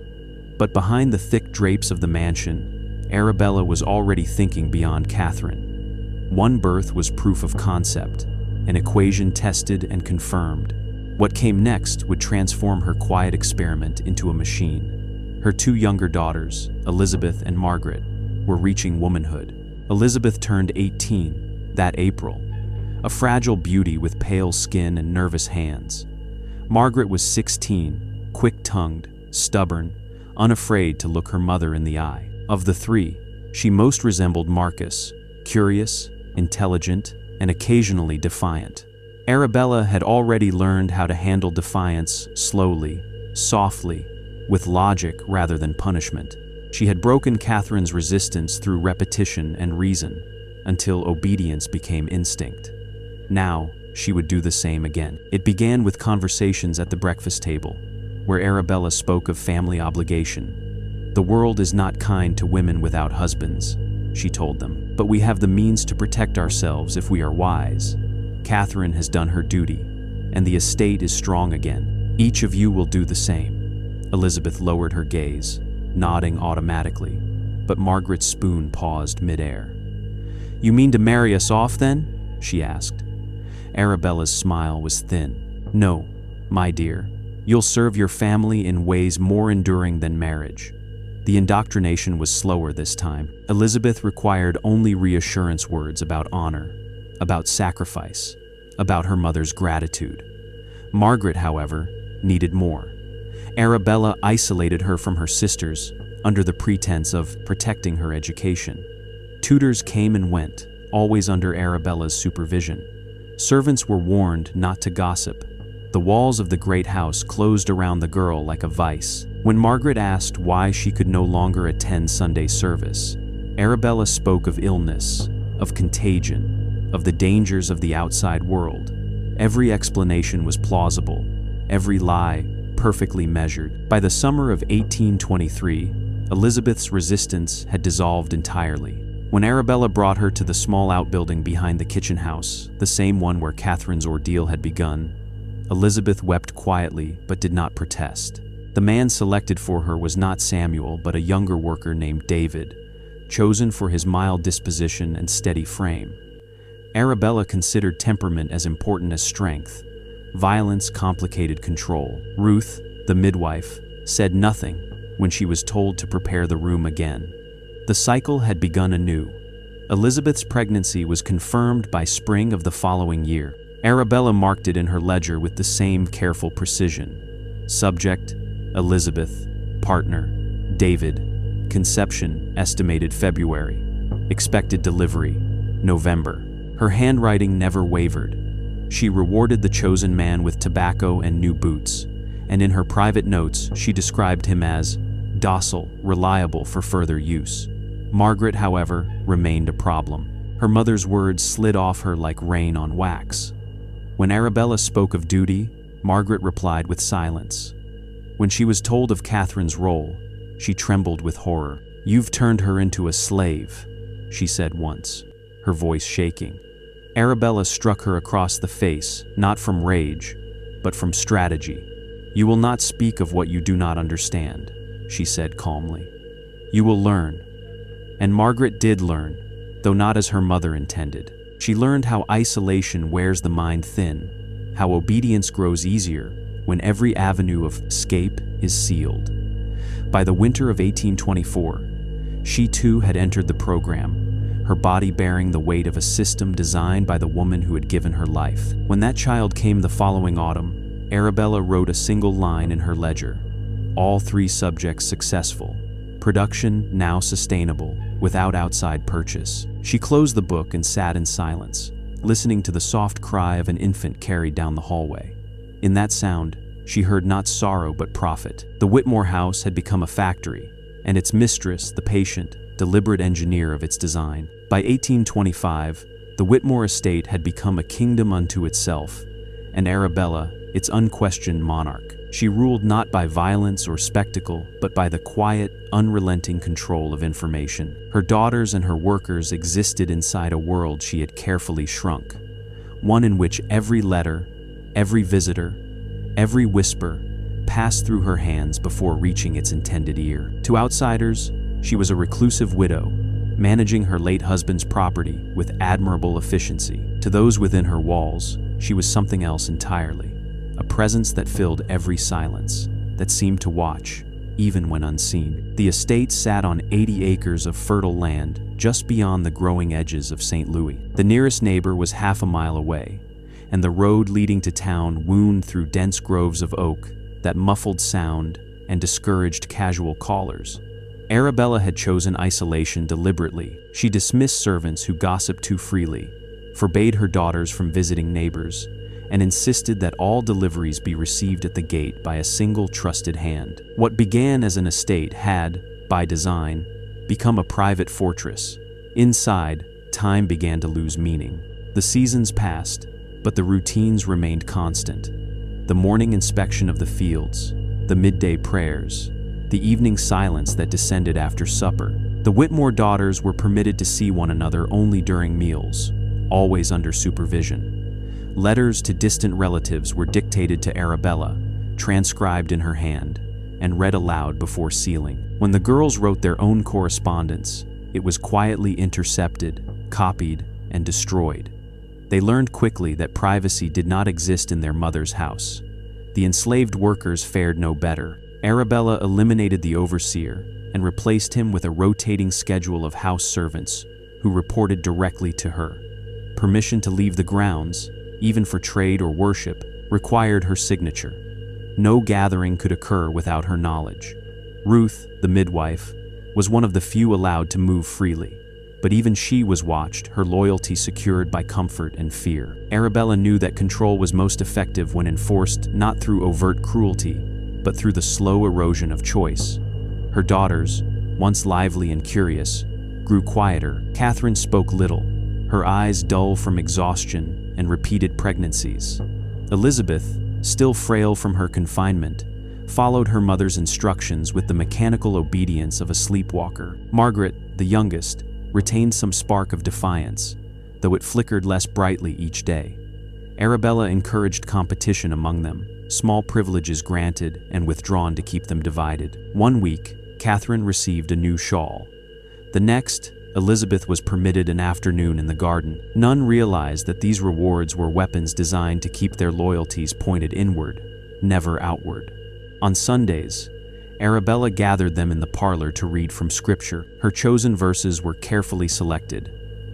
But behind the thick drapes of the mansion, Arabella was already thinking beyond Catherine. One birth was proof of concept, an equation tested and confirmed. What came next would transform her quiet experiment into a machine. Her 2 younger daughters, Elizabeth and Margaret, were reaching womanhood. Elizabeth turned 18 that April, a fragile beauty with pale skin and nervous hands. Margaret was 16, quick-tongued, stubborn, unafraid to look her mother in the eye. Of the 3, she most resembled Marcus, curious, intelligent, and occasionally defiant. Arabella had already learned how to handle defiance slowly, softly, with logic rather than punishment. She had broken Catherine's resistance through repetition and reason, until obedience became instinct. Now, she would do the same again. It began with conversations at the breakfast table, where Arabella spoke of family obligation. "The world is not kind to women without husbands," she told them, "but we have the means to protect ourselves if we are wise. Catherine has done her duty, and the estate is strong again. Each of you will do the same." Elizabeth lowered her gaze, nodding automatically, but Margaret's spoon paused mid-air. "You mean to marry us off then?" she asked. Arabella's smile was thin. "No, my dear. You'll serve your family in ways more enduring than marriage." The indoctrination was slower this time. Elizabeth required only reassurance words about honor, about sacrifice, about her mother's gratitude. Margaret, however, needed more. Arabella isolated her from her sisters under the pretense of protecting her education. Tutors came and went, always under Arabella's supervision. Servants were warned not to gossip. The walls of the great house closed around the girl like a vice. When Margaret asked why she could no longer attend Sunday service, Arabella spoke of illness, of contagion, of the dangers of the outside world. Every explanation was plausible, every lie perfectly measured. By the summer of 1823, Elizabeth's resistance had dissolved entirely. When Arabella brought her to the small outbuilding behind the kitchen house, the same one where Catherine's ordeal had begun, Elizabeth wept quietly but did not protest. The man selected for her was not Samuel but a younger worker named David, chosen for his mild disposition and steady frame. Arabella considered temperament as important as strength. Violence complicated control. Ruth, the midwife, said nothing when she was told to prepare the room again. The cycle had begun anew. Elizabeth's pregnancy was confirmed by spring of the following year. Arabella marked it in her ledger with the same careful precision. Subject, Elizabeth. Partner, David. Conception, estimated February. Expected delivery, November. Her handwriting never wavered. She rewarded the chosen man with tobacco and new boots, and in her private notes she described him as docile, reliable for further use. Margaret, however, remained a problem. Her mother's words slid off her like rain on wax. When Arabella spoke of duty, Margaret replied with silence. When she was told of Catherine's role, she trembled with horror. "You've turned her into a slave," she said once, her voice shaking. Arabella struck her across the face, not from rage, but from strategy. "You will not speak of what you do not understand," she said calmly. "You will learn." And Margaret did learn, though not as her mother intended. She learned how isolation wears the mind thin, how obedience grows easier when every avenue of escape is sealed. By the winter of 1824, she too had entered the program, her body bearing the weight of a system designed by the woman who had given her life. When that child came the following autumn, Arabella wrote a single line in her ledger. All 3 subjects successful. Production now sustainable, without outside purchase. She closed the book and sat in silence, listening to the soft cry of an infant carried down the hallway. In that sound, she heard not sorrow but profit. The Whitmore house had become a factory, and its mistress, the patient, deliberate engineer of its design. By 1825, the Whitmore estate had become a kingdom unto itself, and Arabella, its unquestioned monarch. She ruled not by violence or spectacle, but by the quiet, unrelenting control of information. Her daughters and her workers existed inside a world she had carefully shrunk, one in which every letter, every visitor, every whisper passed through her hands before reaching its intended ear. To outsiders, she was a reclusive widow, managing her late husband's property with admirable efficiency. To those within her walls, she was something else entirely, a presence that filled every silence, that seemed to watch, even when unseen. The estate sat on 80 acres of fertile land just beyond the growing edges of St. Louis. The nearest neighbor was half a mile away, and the road leading to town wound through dense groves of oak that muffled sound and discouraged casual callers. Arabella had chosen isolation deliberately. She dismissed servants who gossiped too freely, forbade her daughters from visiting neighbors, and insisted that all deliveries be received at the gate by a single trusted hand. What began as an estate had, by design, become a private fortress. Inside, time began to lose meaning. The seasons passed, but the routines remained constant. The morning inspection of the fields, the midday prayers, the evening silence that descended after supper. The Whitmore daughters were permitted to see one another only during meals, always under supervision. Letters to distant relatives were dictated to Arabella, transcribed in her hand, and read aloud before sealing. When the girls wrote their own correspondence, it was quietly intercepted, copied, and destroyed. They learned quickly that privacy did not exist in their mother's house. The enslaved workers fared no better. Arabella eliminated the overseer and replaced him with a rotating schedule of house servants who reported directly to her. Permission to leave the grounds, even for trade or worship, required her signature. No gathering could occur without her knowledge. Ruth, the midwife, was one of the few allowed to move freely, but even she was watched, her loyalty secured by comfort and fear. Arabella knew that control was most effective when enforced not through overt cruelty, but through the slow erosion of choice. Her daughters, once lively and curious, grew quieter. Catherine spoke little, her eyes dull from exhaustion and repeated pregnancies. Elizabeth, still frail from her confinement, followed her mother's instructions with the mechanical obedience of a sleepwalker. Margaret, the youngest, retained some spark of defiance, though it flickered less brightly each day. Arabella encouraged competition among them, small privileges granted and withdrawn to keep them divided. One week, Catherine received a new shawl. The next, Elizabeth was permitted an afternoon in the garden. None realized that these rewards were weapons designed to keep their loyalties pointed inward, never outward. On Sundays, Arabella gathered them in the parlor to read from Scripture. Her chosen verses were carefully selected: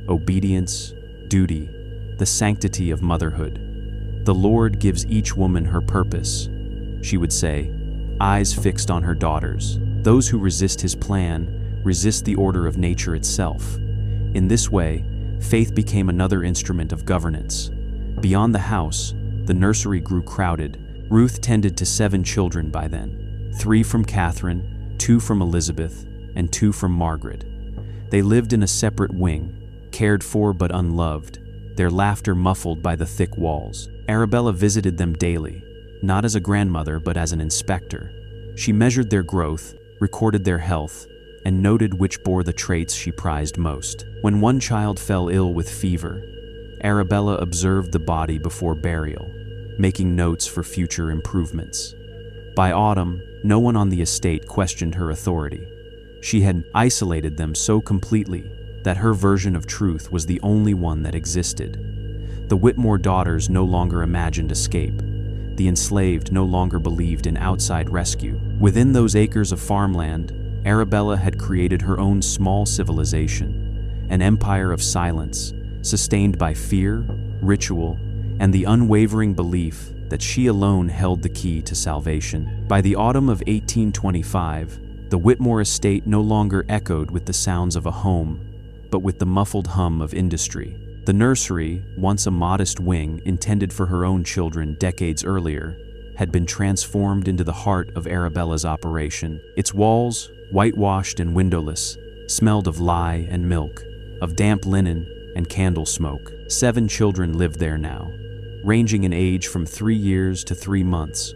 obedience, duty, the sanctity of motherhood. "The Lord gives each woman her purpose," she would say, eyes fixed on her daughters. "Those who resist His plan resist the order of nature itself." In this way, faith became another instrument of governance. Beyond the house, the nursery grew crowded. Ruth tended to 7 children by then, 3 from Catherine, 2 from Elizabeth, and 2 from Margaret. They lived in a separate wing, cared for but unloved, their laughter muffled by the thick walls. Arabella visited them daily, not as a grandmother but as an inspector. She measured their growth, recorded their health, and noted which bore the traits she prized most. When one child fell ill with fever, Arabella observed the body before burial, making notes for future improvements. By autumn, no one on the estate questioned her authority. She had isolated them so completely that her version of truth was the only one that existed. The Whitmore daughters no longer imagined escape. The enslaved no longer believed in outside rescue. Within those acres of farmland, Arabella had created her own small civilization, an empire of silence, sustained by fear, ritual, and the unwavering belief that she alone held the key to salvation. By the autumn of 1825, the Whitmore estate no longer echoed with the sounds of a home, but with the muffled hum of industry. The The nursery, once a modest wing intended for her own children decades earlier, had been transformed into the heart of Arabella's operation. Its walls, whitewashed and windowless, smelled of lye and milk, of damp linen and candle smoke. 7 children lived there now, ranging in age from 3 years to 3 months,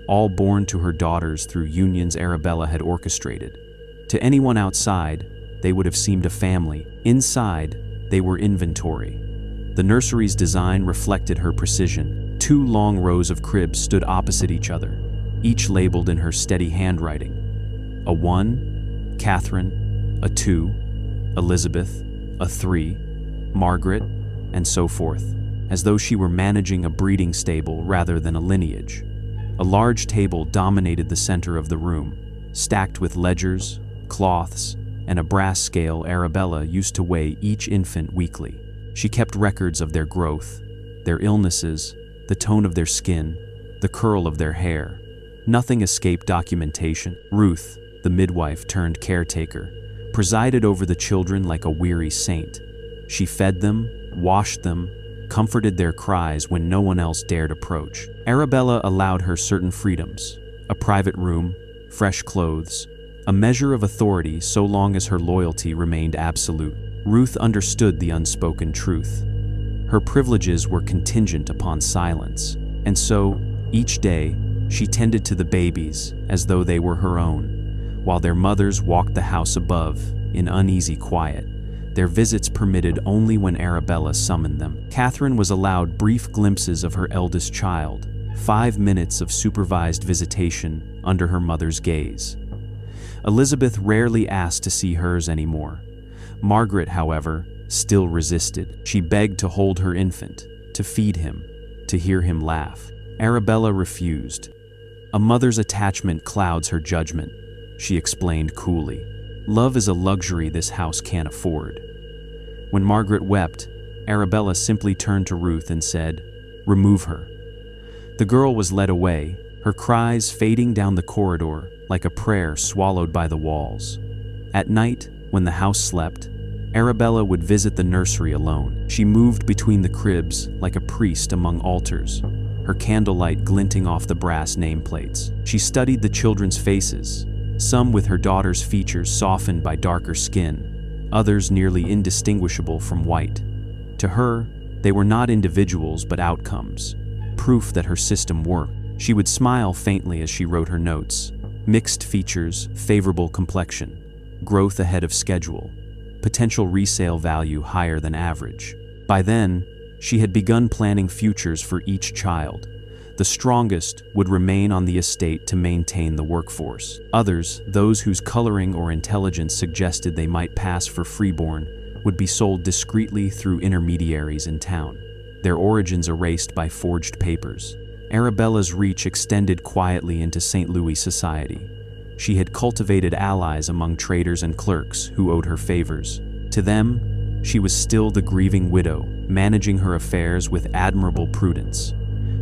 all born to her daughters through unions Arabella had orchestrated. To anyone outside, they would have seemed a family. Inside, they were inventory. The nursery's design reflected her precision. 2 long rows of cribs stood opposite each other, each labeled in her steady handwriting. A 1, Catherine; a 2, Elizabeth; a 3, Margaret, and so forth, as though she were managing a breeding stable rather than a lineage. A large table dominated the center of the room, stacked with ledgers, cloths, and a brass scale Arabella used to weigh each infant weekly. She kept records of their growth, their illnesses, the tone of their skin, the curl of their hair. Nothing escaped documentation. Ruth, the midwife turned caretaker, presided over the children like a weary saint. She fed them, washed them, comforted their cries when no one else dared approach. Arabella allowed her certain freedoms: a private room, fresh clothes, a measure of authority so long as her loyalty remained absolute. Ruth understood the unspoken truth. Her privileges were contingent upon silence, and so, each day, she tended to the babies as though they were her own, while their mothers walked the house above in uneasy quiet, their visits permitted only when Arabella summoned them. Catherine was allowed brief glimpses of her eldest child, 5 minutes of supervised visitation under her mother's gaze. Elizabeth rarely asked to see hers anymore. Margaret, however, still resisted. She begged to hold her infant, to feed him, to hear him laugh. Arabella refused. A mother's attachment clouds her judgment, she explained coolly. Love is a luxury this house can't afford. When Margaret wept, Arabella simply turned to Ruth and said, "Remove her." The girl was led away, her cries fading down the corridor like a prayer swallowed by the walls. At night, when the house slept, Arabella would visit the nursery alone. She moved between the cribs like a priest among altars, her candlelight glinting off the brass nameplates. She studied the children's faces, some with her daughter's features softened by darker skin, others nearly indistinguishable from white. To her, they were not individuals but outcomes, proof that her system worked. She would smile faintly as she wrote her notes. Mixed features, favorable complexion, growth ahead of schedule, potential resale value higher than average. By then, she had begun planning futures for each child. The strongest would remain on the estate to maintain the workforce. Others, those whose coloring or intelligence suggested they might pass for freeborn, would be sold discreetly through intermediaries in town, their origins erased by forged papers. Arabella's reach extended quietly into St. Louis society. She had cultivated allies among traders and clerks who owed her favors. To them, she was still the grieving widow, managing her affairs with admirable prudence.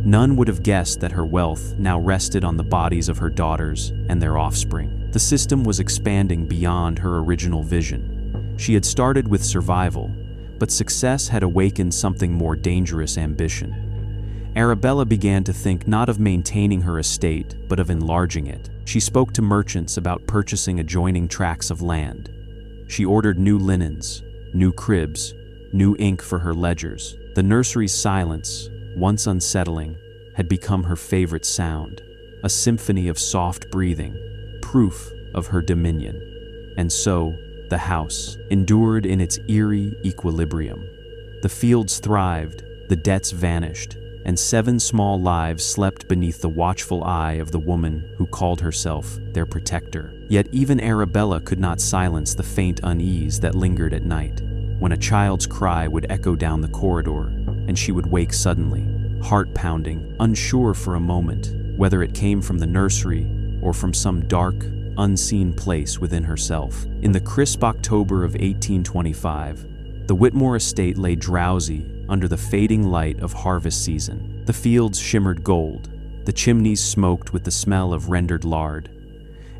None would have guessed that her wealth now rested on the bodies of her daughters and their offspring. The system was expanding beyond her original vision. She had started with survival, but success had awakened something more dangerous ambition. Arabella began to think not of maintaining her estate, but of enlarging it. She spoke to merchants about purchasing adjoining tracts of land. She ordered new linens, new cribs, new ink for her ledgers. The nursery's silence, once unsettling, had become her favorite sound, a symphony of soft breathing, proof of her dominion. And so, the house endured in its eerie equilibrium. The fields thrived, the debts vanished, and 7 small lives slept beneath the watchful eye of the woman who called herself their protector. Yet even Arabella could not silence the faint unease that lingered at night, when a child's cry would echo down the corridor, and she would wake suddenly, heart pounding, unsure for a moment whether it came from the nursery or from some dark, unseen place within herself. In the crisp October of 1825, the Whitmore estate lay drowsy under the fading light of harvest season. The fields shimmered gold, the chimneys smoked with the smell of rendered lard,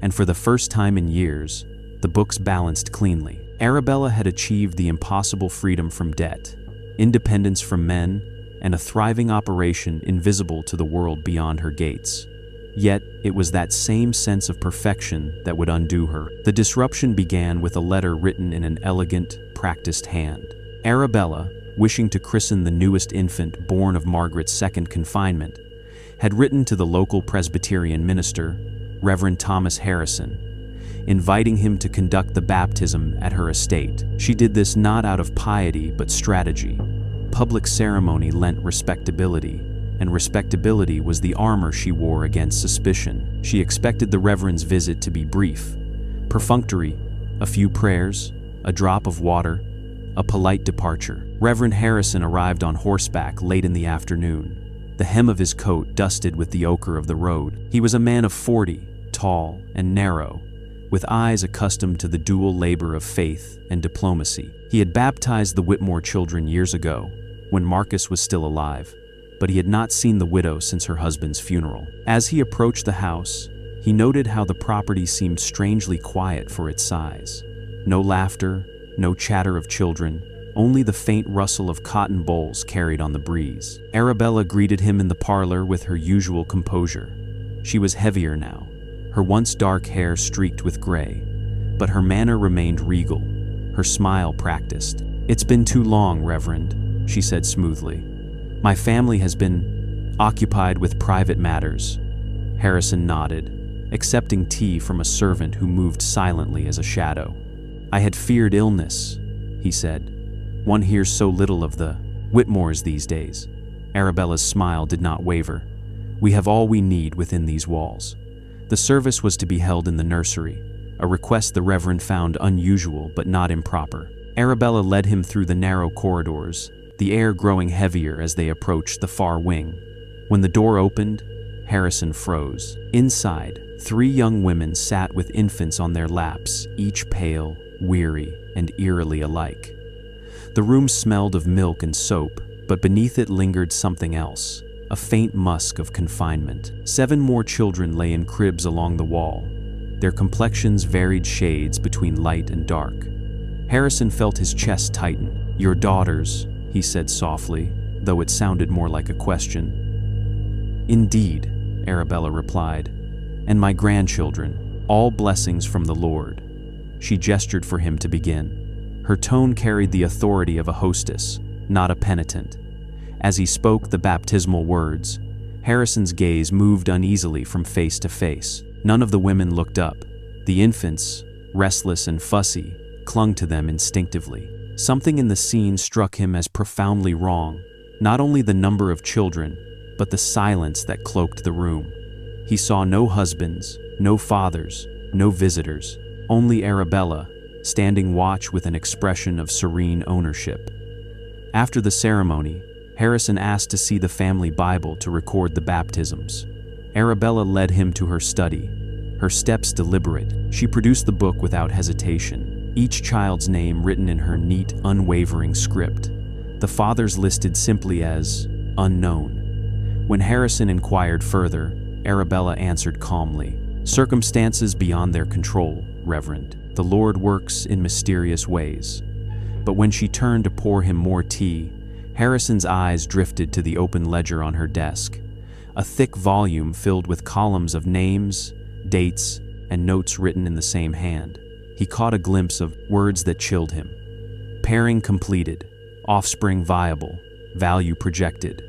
and for the first time in years, the books balanced cleanly. Arabella had achieved the impossible freedom from debt. independence from men, and a thriving operation invisible to the world beyond her gates. Yet, it was that same sense of perfection that would undo her. The disruption began with a letter written in an elegant, practiced hand. Arabella, wishing to christen the newest infant born of Margaret's second confinement, had written to the local Presbyterian minister, Reverend Thomas Harrison, inviting him to conduct the baptism at her estate. She did this not out of piety but strategy. Public ceremony lent respectability, and respectability was the armor she wore against suspicion. She expected the Reverend's visit to be brief, perfunctory, a few prayers, a drop of water, a polite departure. Reverend Harrison arrived on horseback late in the afternoon, the hem of his coat dusted with the ochre of the road. He was a man of 40, tall and narrow, with eyes accustomed to the dual labor of faith and diplomacy. He had baptized the Whitmore children years ago, when Marcus was still alive, but he had not seen the widow since her husband's funeral. As he approached the house, he noted how the property seemed strangely quiet for its size. No laughter, no chatter of children, only the faint rustle of cotton bowls carried on the breeze. Arabella greeted him in the parlor with her usual composure. She was heavier now, her once dark hair streaked with gray, but her manner remained regal, her smile practiced. "It's been too long, Reverend," she said smoothly. "My family has been occupied with private matters." Harrison nodded, accepting tea from a servant who moved silently as a shadow. "I had feared illness," he said. "One hears so little of the Whitmores these days." Arabella's smile did not waver. "We have all we need within these walls." The service was to be held in the nursery, a request the Reverend found unusual but not improper. Arabella led him through the narrow corridors, the air growing heavier as they approached the far wing. When the door opened, Harrison froze. Inside, 3 young women sat with infants on their laps, each pale, weary, and eerily alike. The room smelled of milk and soap, but beneath it lingered something else. A faint musk of confinement. 7 more children lay in cribs along the wall, their complexions varied shades between light and dark. Harrison felt his chest tighten. "Your daughters," he said softly, though it sounded more like a question. "Indeed," Arabella replied, "and my grandchildren, all blessings from the Lord." She gestured for him to begin. Her tone carried the authority of a hostess, not a penitent. As he spoke the baptismal words, Harrison's gaze moved uneasily from face to face. None of the women looked up. The infants, restless and fussy, clung to them instinctively. Something in the scene struck him as profoundly wrong, not only the number of children, but the silence that cloaked the room. He saw no husbands, no fathers, no visitors, only Arabella, standing watch with an expression of serene ownership. After the ceremony, Harrison asked to see the family Bible to record the baptisms. Arabella led him to her study, her steps deliberate. She produced the book without hesitation, each child's name written in her neat, unwavering script. The fathers listed simply as unknown. When Harrison inquired further, Arabella answered calmly, "Circumstances beyond their control, Reverend. The Lord works in mysterious ways." But when she turned to pour him more tea, Harrison's eyes drifted to the open ledger on her desk, a thick volume filled with columns of names, dates, and notes written in the same hand. He caught a glimpse of words that chilled him. Pairing completed, offspring viable, value projected.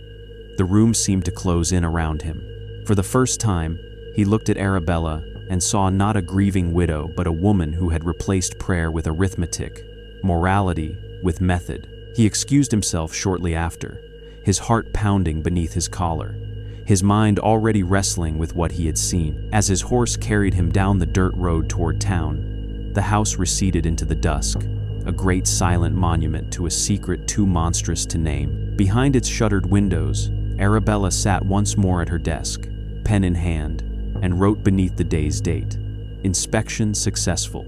The room seemed to close in around him. For the first time, he looked at Arabella and saw not a grieving widow but a woman who had replaced prayer with arithmetic, morality with method. He excused himself shortly after, his heart pounding beneath his collar, his mind already wrestling with what he had seen. As his horse carried him down the dirt road toward town, the house receded into the dusk, a great silent monument to a secret too monstrous to name. Behind its shuttered windows, Arabella sat once more at her desk, pen in hand, and wrote beneath the day's date. Inspection successful.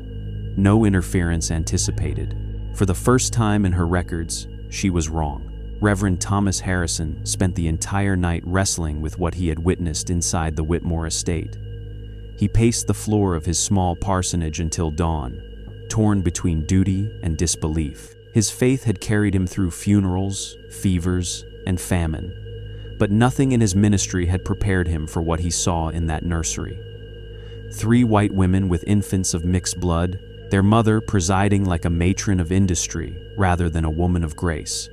No interference anticipated. For the first time in her records, she was wrong. Reverend Thomas Harrison spent the entire night wrestling with what he had witnessed inside the Whitmore estate. He paced the floor of his small parsonage until dawn, torn between duty and disbelief. His faith had carried him through funerals, fevers, and famine, but nothing in his ministry had prepared him for what he saw in that nursery. 3 white women with infants of mixed blood, their mother presiding like a matron of industry rather than a woman of grace.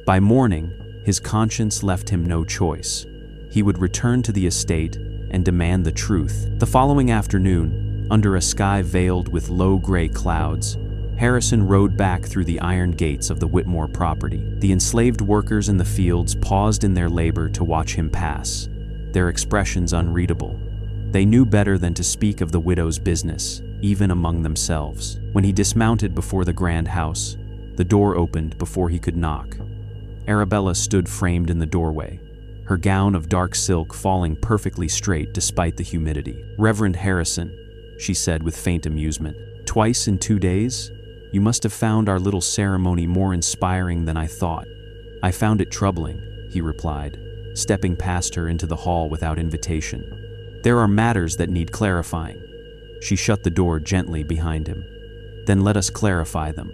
By morning, his conscience left him no choice. He would return to the estate and demand the truth. The following afternoon, under a sky veiled with low gray clouds, Harrison rode back through the iron gates of the Whitmore property. The enslaved workers in the fields paused in their labor to watch him pass, their expressions unreadable. They knew better than to speak of the widow's business, even among themselves. When he dismounted before the grand house, the door opened before he could knock. Arabella stood framed in the doorway, her gown of dark silk falling perfectly straight despite the humidity. "Reverend Harrison," she said with faint amusement, "twice in 2 days? You must have found our little ceremony more inspiring than I thought." "I found it troubling," he replied, stepping past her into the hall without invitation. "There are matters that need clarifying." She shut the door gently behind him. "Then let us clarify them."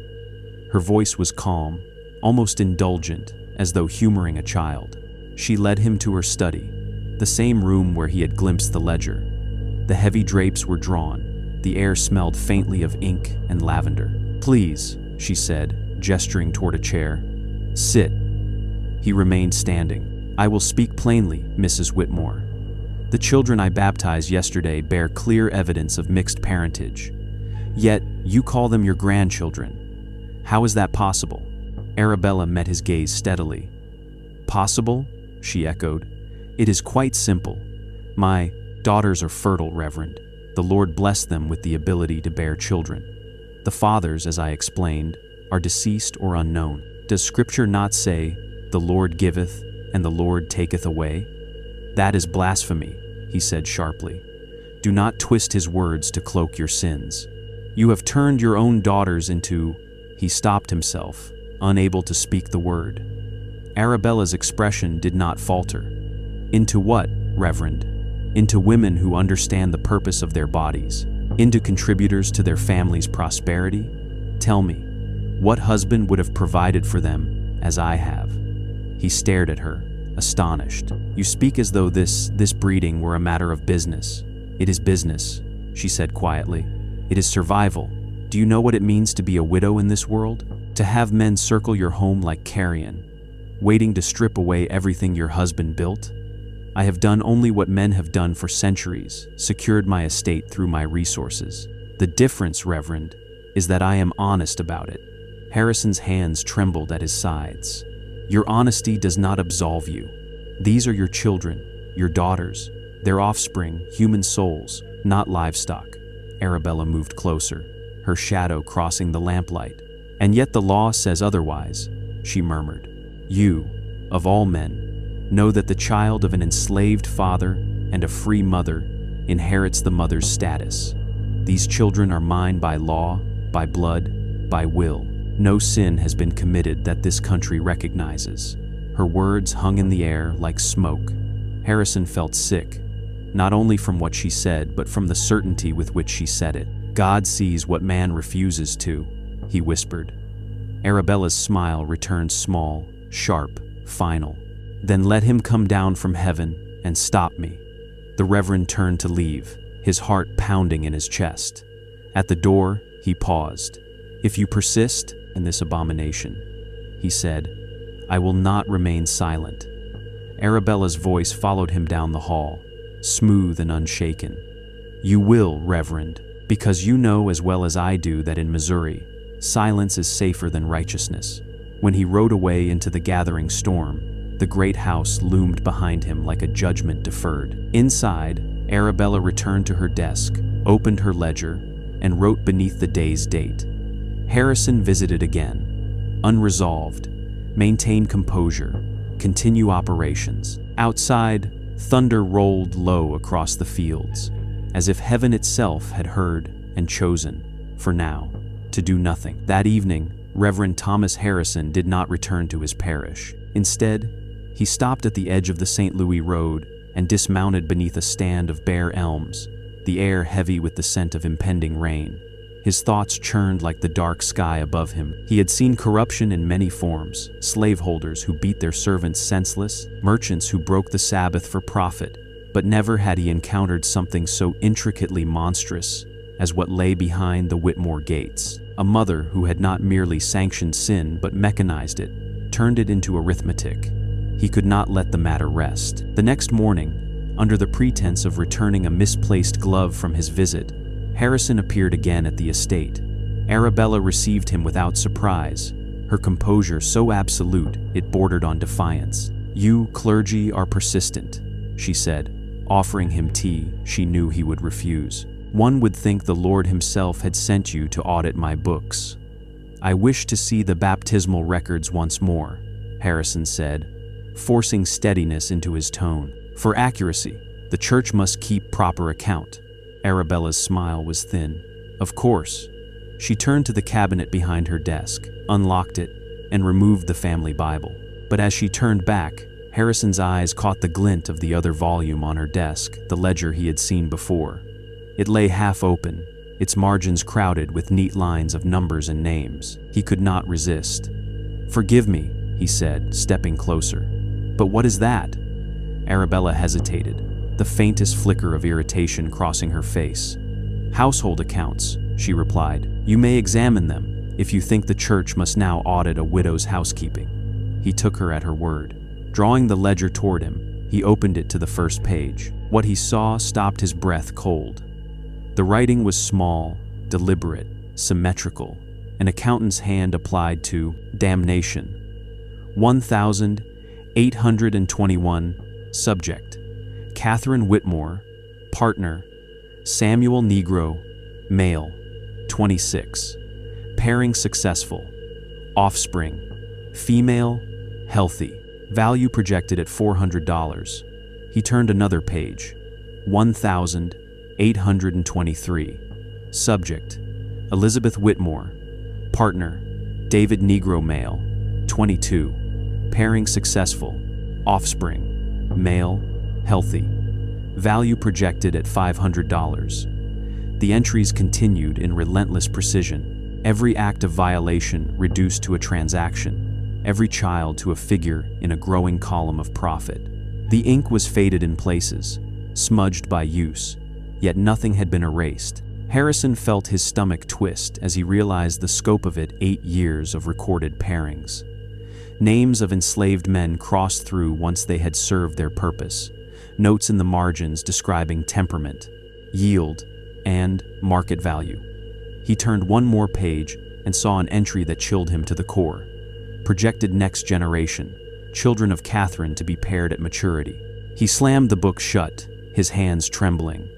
Her voice was calm, almost indulgent, as though humoring a child. She led him to her study, the same room where he had glimpsed the ledger. The heavy drapes were drawn. The air smelled faintly of ink and lavender. "Please," she said, gesturing toward a chair. "Sit." He remained standing. "I will speak plainly, Mrs. Whitmore. The children I baptized yesterday bear clear evidence of mixed parentage. Yet, you call them your grandchildren. How is that possible?" Arabella met his gaze steadily. "Possible?" she echoed. "It is quite simple. My daughters are fertile, Reverend. The Lord blessed them with the ability to bear children. The fathers, as I explained, are deceased or unknown. Does Scripture not say, 'The Lord giveth, and the Lord taketh away'? That is blasphemy," he said sharply. "Do not twist his words to cloak your sins. You have turned your own daughters into—" He stopped himself, unable to speak the word. Arabella's expression did not falter. "Into what, Reverend? Into women who understand the purpose of their bodies, into contributors to their family's prosperity? Tell me, what husband would have provided for them as I have?" He stared at her, astonished. "You speak as though this breeding were a matter of business." "It is business," she said quietly. "It is survival. Do you know what it means to be a widow in this world? To have men circle your home like carrion, waiting to strip away everything your husband built? I have done only what men have done for centuries, secured my estate through my resources. The difference, Reverend, is that I am honest about it." Harrison's hands trembled at his sides. "Your honesty does not absolve you. These are your children, your daughters, their offspring, human souls, not livestock." Arabella moved closer, her shadow crossing the lamplight. "And yet the law says otherwise," she murmured. "You, of all men, know that the child of an enslaved father and a free mother inherits the mother's status. These children are mine by law, by blood, by will. No sin has been committed that this country recognizes." Her words hung in the air like smoke. Harrison felt sick, not only from what she said, but from the certainty with which she said it. "God sees what man refuses to," he whispered. Arabella's smile returned small, sharp, final. "Then let him come down from heaven and stop me." The Reverend turned to leave, his heart pounding in his chest. At the door, he paused. "If you persist in this abomination," he said, "I will not remain silent." Arabella's voice followed him down the hall, smooth and unshaken. "You will, Reverend, because you know as well as I do that in Missouri, silence is safer than righteousness." When he rode away into the gathering storm, the great house loomed behind him like a judgment deferred. Inside, Arabella returned to her desk, opened her ledger, and wrote beneath the day's date. Harrison visited again, unresolved, maintain composure, continue operations. Outside, thunder rolled low across the fields, as if heaven itself had heard and chosen, for now, to do nothing. That evening, Reverend Thomas Harrison did not return to his parish. Instead, he stopped at the edge of the St. Louis Road and dismounted beneath a stand of bare elms, the air heavy with the scent of impending rain. His thoughts churned like the dark sky above him. He had seen corruption in many forms: slaveholders who beat their servants senseless, merchants who broke the Sabbath for profit. But never had he encountered something so intricately monstrous as what lay behind the Whitmore gates. A mother who had not merely sanctioned sin but mechanized it, turned it into arithmetic. He could not let the matter rest. The next morning, under the pretense of returning a misplaced glove from his visit, Harrison appeared again at the estate. Arabella received him without surprise, her composure so absolute it bordered on defiance. "You clergy are persistent," she said, offering him tea she knew he would refuse. "One would think the Lord himself had sent you to audit my books." "I wish to see the baptismal records once more," Harrison said, forcing steadiness into his tone. "For accuracy, the church must keep proper account." Arabella's smile was thin. "Of course." She turned to the cabinet behind her desk, unlocked it, and removed the family Bible. But as she turned back, Harrison's eyes caught the glint of the other volume on her desk, the ledger he had seen before. It lay half open, its margins crowded with neat lines of numbers and names. He could not resist. "Forgive me," he said, stepping closer. "But what is that?" Arabella hesitated, the faintest flicker of irritation crossing her face. "Household accounts," she replied. "You may examine them, if you think the church must now audit a widow's housekeeping." He took her at her word. Drawing the ledger toward him, he opened it to the first page. What he saw stopped his breath cold. The writing was small, deliberate, symmetrical, an accountant's hand applied to damnation. 1,821, subject: Catherine Whitmore, partner, Samuel Negro, male, 26, pairing successful, offspring, female, healthy, value projected at $400. He turned another page. 1,823, subject: Elizabeth Whitmore, partner, David Negro, male, 22, pairing successful, offspring, male, healthy, value projected at $500. The entries continued in relentless precision, every act of violation reduced to a transaction, every child to a figure in a growing column of profit. The ink was faded in places, smudged by use, yet nothing had been erased. Harrison felt his stomach twist as he realized the scope of it: 8 years of recorded pairings. Names of enslaved men crossed through once they had served their purpose, notes in the margins describing temperament, yield, and market value. He turned one more page and saw an entry that chilled him to the core. Projected next generation, children of Catherine to be paired at maturity. He slammed the book shut, his hands trembling.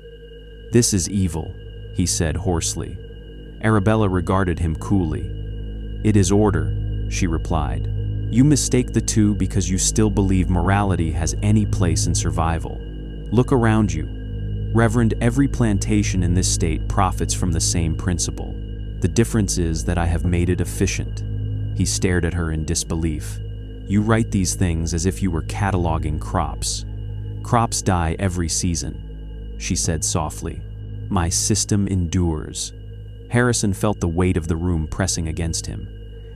"This is evil," he said hoarsely. Arabella regarded him coolly. "It is order," she replied. "You mistake the two because you still believe morality has any place in survival. Look around you. Reverend, every plantation in this state profits from the same principle. The difference is that I have made it efficient." He stared at her in disbelief. "You write these things as if you were cataloging crops. Crops die every season," she said softly. "My system endures." Harrison felt the weight of the room pressing against him.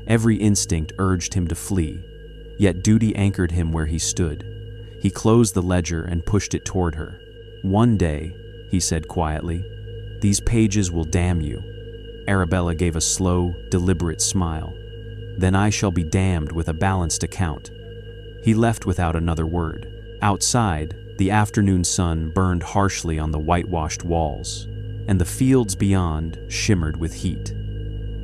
Every instinct urged him to flee, yet duty anchored him where he stood. He closed the ledger and pushed it toward her. "One day," he said quietly, "these pages will damn you." Arabella gave a slow, deliberate smile. "Then I shall be damned with a balanced account." He left without another word. Outside, the afternoon sun burned harshly on the whitewashed walls, and the fields beyond shimmered with heat.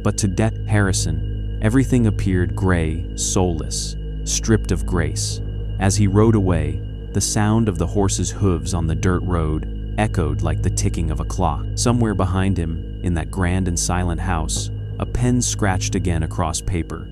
But to Harrison, everything appeared gray, soulless, stripped of grace. As he rode away, the sound of the horse's hooves on the dirt road echoed like the ticking of a clock. Somewhere behind him, in that grand and silent house, a pen scratched again across paper,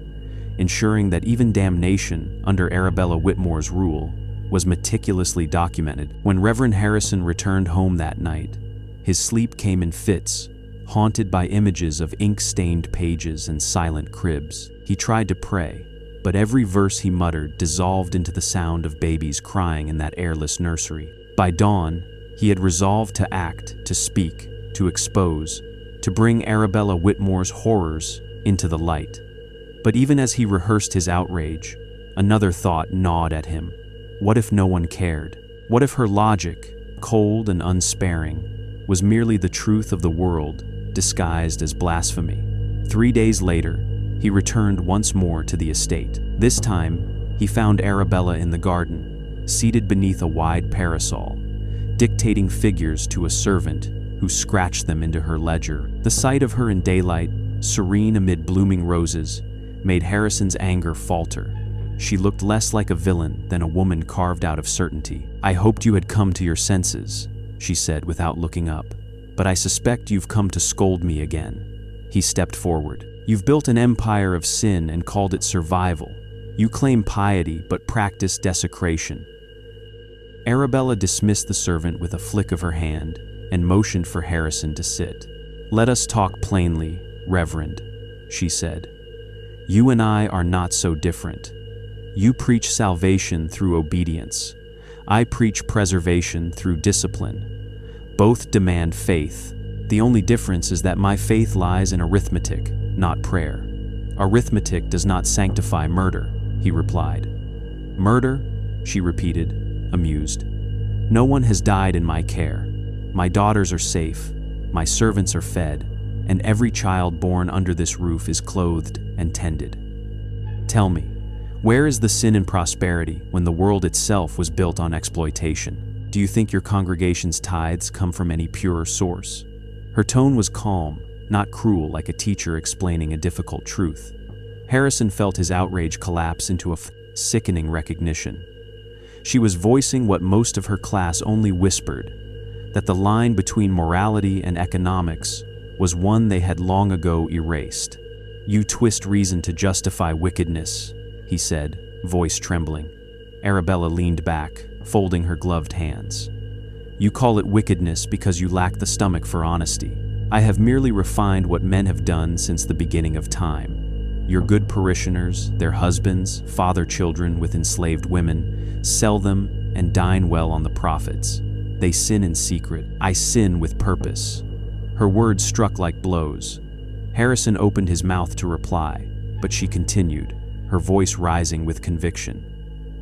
ensuring that even damnation, under Arabella Whitmore's rule, was meticulously documented. When Reverend Harrison returned home that night, his sleep came in fits, haunted by images of ink-stained pages and silent cribs. He tried to pray, but every verse he muttered dissolved into the sound of babies crying in that airless nursery. By dawn, he had resolved to act, to speak, to expose, to bring Arabella Whitmore's horrors into the light. But even as he rehearsed his outrage, another thought gnawed at him. What if no one cared? What if her logic, cold and unsparing, was merely the truth of the world disguised as blasphemy? 3 days later, he returned once more to the estate. This time, he found Arabella in the garden, seated beneath a wide parasol, dictating figures to a servant who scratched them into her ledger. The sight of her in daylight, serene amid blooming roses, made Harrison's anger falter. She looked less like a villain than a woman carved out of certainty. "I hoped you had come to your senses," she said without looking up. "But I suspect you've come to scold me again." He stepped forward. "You've built an empire of sin and called it survival. You claim piety but practice desecration." Arabella dismissed the servant with a flick of her hand and motioned for Harrison to sit. "Let us talk plainly, Reverend," she said. "You and I are not so different. You preach salvation through obedience. I preach preservation through discipline. Both demand faith. The only difference is that my faith lies in arithmetic, not prayer." "Arithmetic does not sanctify murder," he replied. "Murder?" she repeated, amused. "No one has died in my care. My daughters are safe, my servants are fed, and every child born under this roof is clothed and tended. Tell me, where is the sin in prosperity when the world itself was built on exploitation? Do you think your congregation's tithes come from any purer source?" Her tone was calm, not cruel like a teacher explaining a difficult truth. Harrison felt his outrage collapse into a sickening recognition. She was voicing what most of her class only whispered, that the line between morality and economics was one they had long ago erased. "You twist reason to justify wickedness," he said, voice trembling. Arabella leaned back, folding her gloved hands. "You call it wickedness because you lack the stomach for honesty. I have merely refined what men have done since the beginning of time. Your good parishioners, their husbands, father children with enslaved women, sell them and dine well on the profits. They sin in secret. I sin with purpose." Her words struck like blows. Harrison opened his mouth to reply, but she continued, her voice rising with conviction.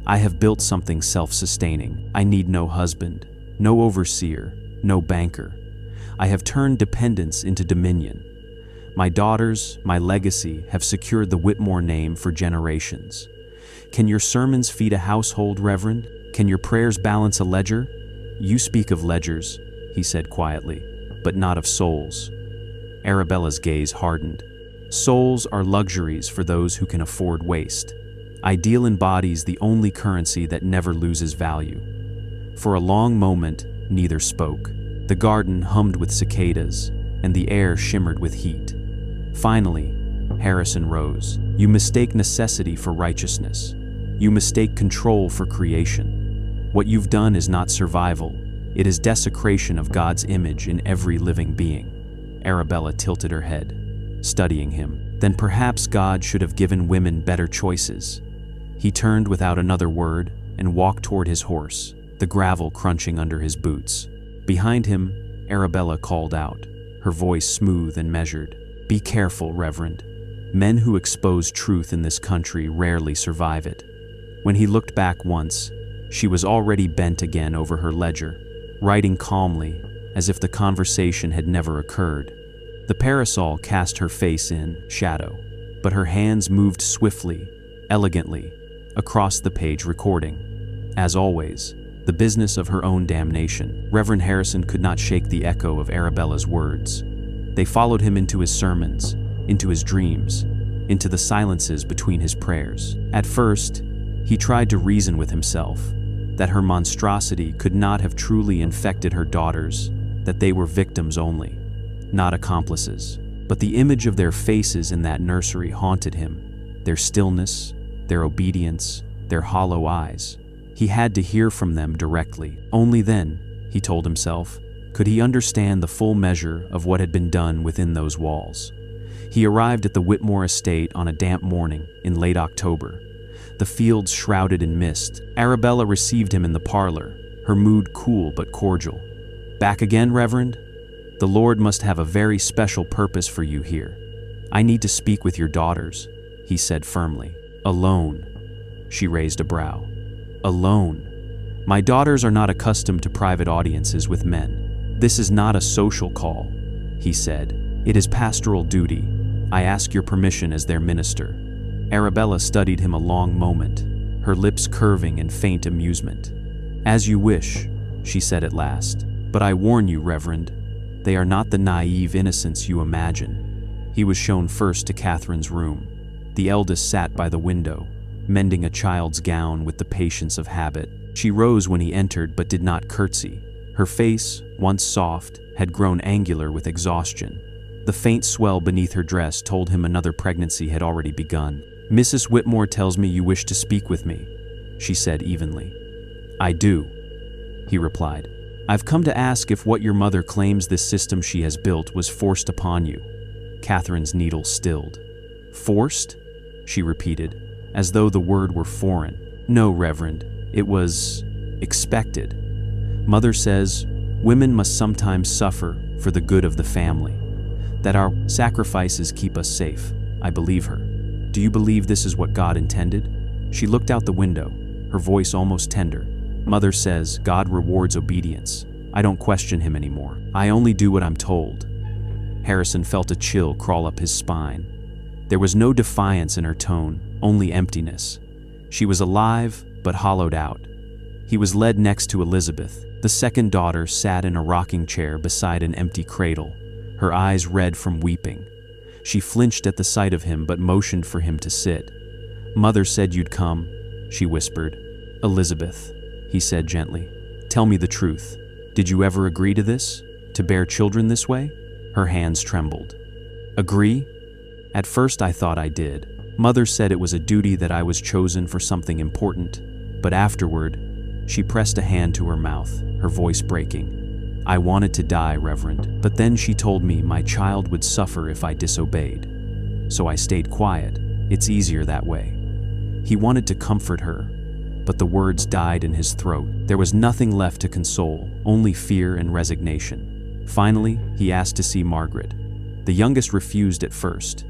"I have built something self-sustaining. I need no husband, no overseer, no banker. I have turned dependence into dominion. My daughters, my legacy, have secured the Whitmore name for generations. Can your sermons feed a household, Reverend? Can your prayers balance a ledger?" "You speak of ledgers," he said quietly, "but not of souls." Arabella's gaze hardened. "Souls are luxuries for those who can afford waste. I deal in bodies, the only currency that never loses value." For a long moment, neither spoke. The garden hummed with cicadas, and the air shimmered with heat. Finally, Harrison rose. "You mistake necessity for righteousness. You mistake control for creation. What you've done is not survival, it is desecration of God's image in every living being." Arabella tilted her head, studying him. "Then perhaps God should have given women better choices." He turned without another word and walked toward his horse, the gravel crunching under his boots. Behind him, Arabella called out, her voice smooth and measured. "Be careful, Reverend. Men who expose truth in this country rarely survive it." When he looked back once, she was already bent again over her ledger, writing calmly, as if the conversation had never occurred. The parasol cast her face in shadow, but her hands moved swiftly, elegantly, across the page recording. As always, the business of her own damnation. Reverend Harrison could not shake the echo of Arabella's words. They followed him into his sermons, into his dreams, into the silences between his prayers. At first, he tried to reason with himself that her monstrosity could not have truly infected her daughters, that they were victims only, not accomplices. But the image of their faces in that nursery haunted him, their stillness, their obedience, their hollow eyes. He had to hear from them directly. Only then, he told himself, could he understand the full measure of what had been done within those walls. He arrived at the Whitmore estate on a damp morning in late October, the fields shrouded in mist. Arabella received him in the parlor, her mood cool but cordial. "Back again, Reverend?" The Lord must have a very special purpose for you here. I need to speak with your daughters, he said firmly. Alone. She raised a brow. Alone. My daughters are not accustomed to private audiences with men. This is not a social call, he said. It is pastoral duty. I ask your permission as their minister. Arabella studied him a long moment, her lips curving in faint amusement. As you wish, she said at last. But I warn you, Reverend, they are not the naive innocents you imagine. He was shown first to Catherine's room. The eldest sat by the window, mending a child's gown with the patience of habit. She rose when he entered but did not curtsy. Her face, once soft, had grown angular with exhaustion. The faint swell beneath her dress told him another pregnancy had already begun. Mrs. Whitmore tells me you wish to speak with me, she said evenly. I do, he replied. I've come to ask if what your mother claims this system she has built was forced upon you. Catherine's needle stilled. Forced? She repeated, as though the word were foreign. No, Reverend, it was expected. Mother says women must sometimes suffer for the good of the family, that our sacrifices keep us safe. I believe her. Do you believe this is what God intended? She looked out the window, her voice almost tender. Mother says God rewards obedience. I don't question him anymore. I only do what I'm told. Harrison felt a chill crawl up his spine. There was no defiance in her tone, only emptiness. She was alive, but hollowed out. He was led next to Elizabeth. The second daughter sat in a rocking chair beside an empty cradle, her eyes red from weeping. She flinched at the sight of him but motioned for him to sit. Mother said you'd come, she whispered. Elizabeth, he said gently, tell me the truth. Did you ever agree to this? To bear children this way? Her hands trembled. Agree? At first I thought I did. Mother said it was a duty that I was chosen for something important. But afterward, she pressed a hand to her mouth, her voice breaking. I wanted to die, Reverend, but then she told me my child would suffer if I disobeyed. So I stayed quiet. It's easier that way. He wanted to comfort her, but the words died in his throat. There was nothing left to console, only fear and resignation. Finally, he asked to see Margaret. The youngest refused at first,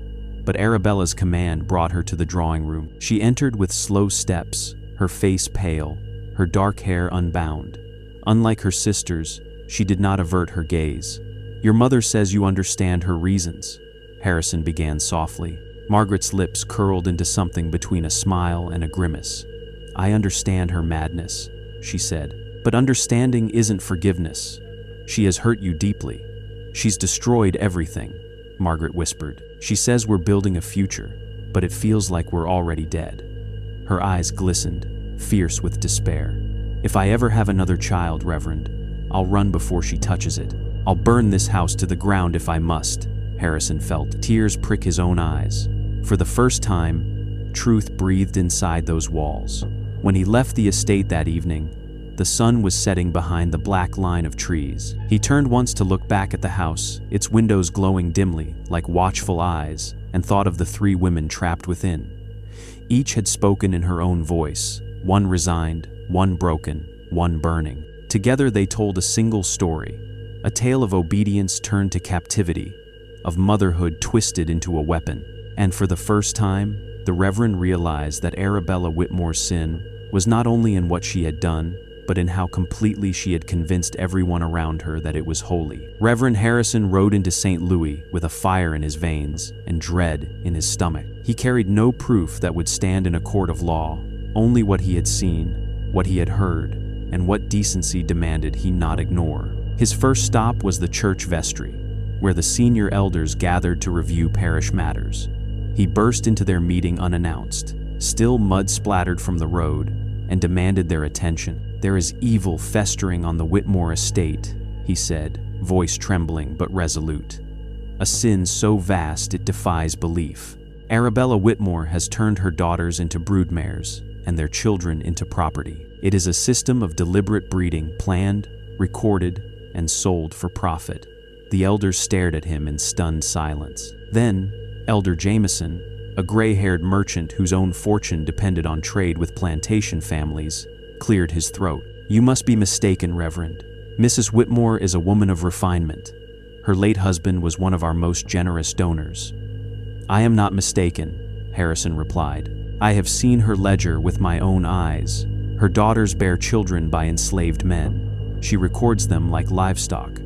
but Arabella's command brought her to the drawing room. She entered with slow steps, her face pale, her dark hair unbound. Unlike her sisters, she did not avert her gaze. Your mother says you understand her reasons, Harrison began softly. Margaret's lips curled into something between a smile and a grimace. I understand her madness, she said, but understanding isn't forgiveness. She has hurt you deeply. She's destroyed everything, Margaret whispered. She says we're building a future, but it feels like we're already dead. Her eyes glistened, fierce with despair. If I ever have another child, Reverend, I'll run before she touches it. I'll burn this house to the ground if I must. Harrison felt tears prick his own eyes. For the first time, truth breathed inside those walls. When he left the estate that evening, the sun was setting behind the black line of trees. He turned once to look back at the house, its windows glowing dimly, like watchful eyes, and thought of the three women trapped within. Each had spoken in her own voice, one resigned, one broken, one burning. Together they told a single story, a tale of obedience turned to captivity, of motherhood twisted into a weapon. And for the first time, the Reverend realized that Arabella Whitmore's sin was not only in what she had done, but in how completely she had convinced everyone around her that it was holy. Reverend Harrison rode into St. Louis with a fire in his veins and dread in his stomach. He carried no proof that would stand in a court of law, only what he had seen, what he had heard, and what decency demanded he not ignore. His first stop was the church vestry, where the senior elders gathered to review parish matters. He burst into their meeting unannounced, still mud-splattered from the road, and demanded their attention. There is evil festering on the Whitmore estate, he said, voice trembling but resolute. A sin so vast it defies belief. Arabella Whitmore has turned her daughters into broodmares and their children into property. It is a system of deliberate breeding, planned, recorded, and sold for profit. The elders stared at him in stunned silence. Then, Elder Jameson, a gray-haired merchant whose own fortune depended on trade with plantation families, cleared his throat. You must be mistaken, Reverend. Mrs. Whitmore is a woman of refinement. Her late husband was one of our most generous donors." "I am not mistaken," Harrison replied. "I have seen her ledger with my own eyes. Her daughters bear children by enslaved men. She records them like livestock."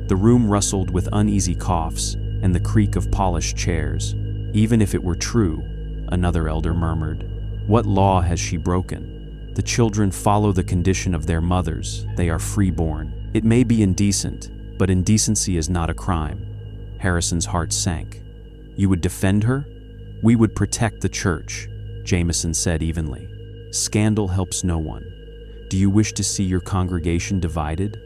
The room rustled with uneasy coughs and the creak of polished chairs. "Even if it were true," another elder murmured, "what law has she broken? The children follow the condition of their mothers. They are freeborn. It may be indecent, but indecency is not a crime." Harrison's heart sank. "You would defend her?" "We would protect the church," Jameson said evenly. "Scandal helps no one. Do you wish to see your congregation divided?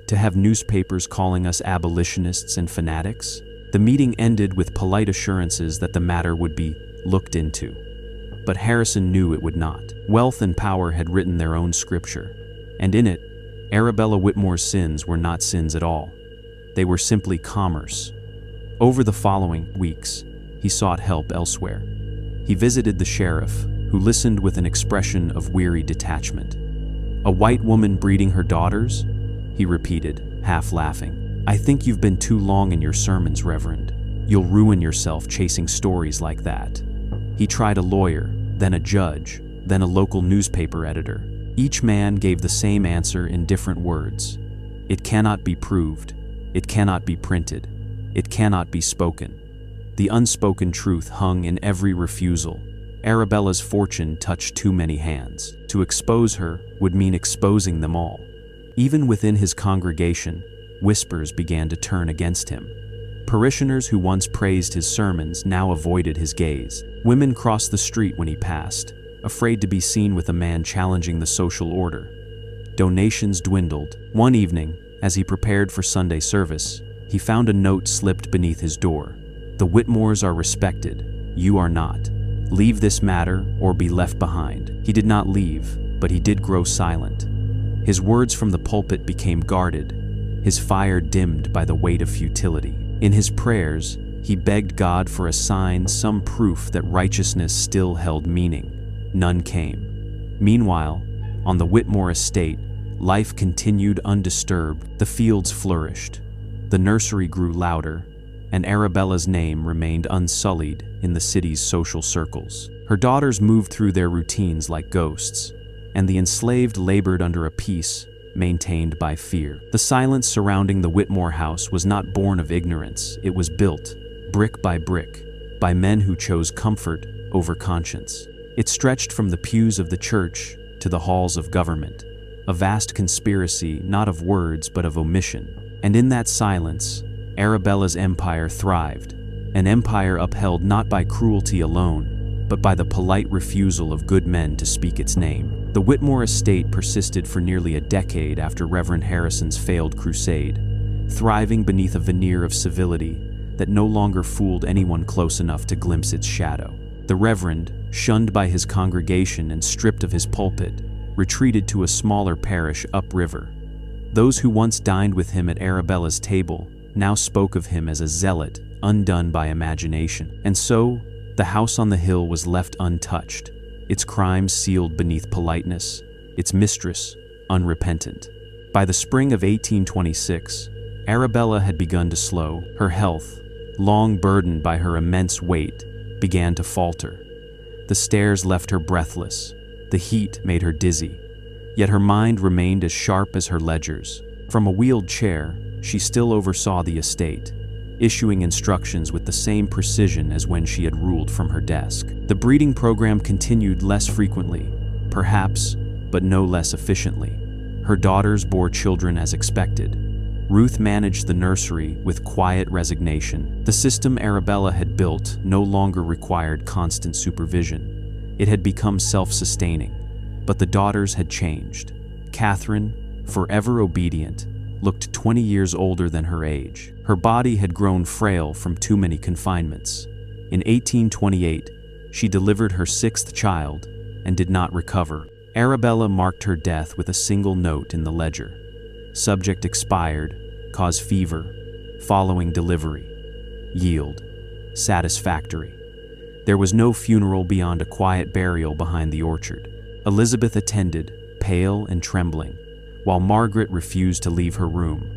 To have newspapers calling us abolitionists and fanatics?" The meeting ended with polite assurances that the matter would be looked into. But Harrison knew it would not. Wealth and power had written their own scripture, and in it, Arabella Whitmore's sins were not sins at all. They were simply commerce. Over the following weeks, he sought help elsewhere. He visited the sheriff, who listened with an expression of weary detachment. "A white woman breeding her daughters?" he repeated, half laughing. "I think you've been too long in your sermons, Reverend. You'll ruin yourself chasing stories like that." He tried a lawyer, then a judge, then a local newspaper editor. Each man gave the same answer in different words. "It cannot be proved. It cannot be printed. It cannot be spoken." The unspoken truth hung in every refusal. Arabella's fortune touched too many hands. To expose her would mean exposing them all. Even within his congregation, whispers began to turn against him. Parishioners who once praised his sermons now avoided his gaze. Women crossed the street when he passed, afraid to be seen with a man challenging the social order. Donations dwindled. One evening, as he prepared for Sunday service, he found a note slipped beneath his door. "The Whitmores are respected. You are not. Leave this matter or be left behind." He did not leave, but he did grow silent. His words from the pulpit became guarded, his fire dimmed by the weight of futility. In his prayers, he begged God for a sign, some proof that righteousness still held meaning. None came. Meanwhile, on the Whitmore estate, life continued undisturbed. The fields flourished. The nursery grew louder, and Arabella's name remained unsullied in the city's social circles. Her daughters moved through their routines like ghosts, and the enslaved labored under a peace maintained by fear. The silence surrounding the Whitmore house was not born of ignorance. It was built, brick, by men who chose comfort over conscience. It stretched from the pews of the church to the halls of government, a vast conspiracy not of words but of omission. And in that silence, Arabella's empire thrived, an empire upheld not by cruelty alone, but by the polite refusal of good men to speak its name. The Whitmore estate persisted for nearly a decade after Reverend Harrison's failed crusade, thriving beneath a veneer of civility that no longer fooled anyone close enough to glimpse its shadow. The Reverend, shunned by his congregation and stripped of his pulpit, retreated to a smaller parish upriver. Those who once dined with him at Arabella's table now spoke of him as a zealot, undone by imagination. And so, the house on the hill was left untouched, its crimes sealed beneath politeness, its mistress unrepentant. By the spring of 1826, Arabella had begun to slow. Her health, long burdened by her immense weight, began to falter. The stairs left her breathless, the heat made her dizzy, yet her mind remained as sharp as her ledgers. From a wheeled chair, she still oversaw the estate, issuing instructions with the same precision as when she had ruled from her desk. The breeding program continued less frequently, perhaps, but no less efficiently. Her daughters bore children as expected. Ruth managed the nursery with quiet resignation. The system Arabella had built no longer required constant supervision. It had become self-sustaining, but the daughters had changed. Catherine, forever obedient, looked 20 years older than her age. Her body had grown frail from too many confinements. In 1828, she delivered her sixth child and did not recover. Arabella marked her death with a single note in the ledger. Subject expired, cause fever, following delivery. Yield, satisfactory. There was no funeral beyond a quiet burial behind the orchard. Elizabeth attended, pale and trembling, while Margaret refused to leave her room.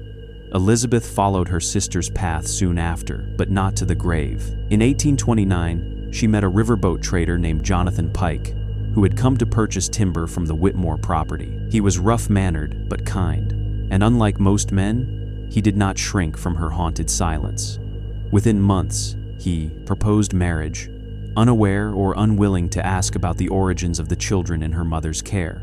Elizabeth followed her sister's path soon after, but not to the grave. In 1829, she met a riverboat trader named Jonathan Pike, who had come to purchase timber from the Whitmore property. He was rough-mannered but kind, and unlike most men, he did not shrink from her haunted silence. Within months, he proposed marriage, unaware or unwilling to ask about the origins of the children in her mother's care.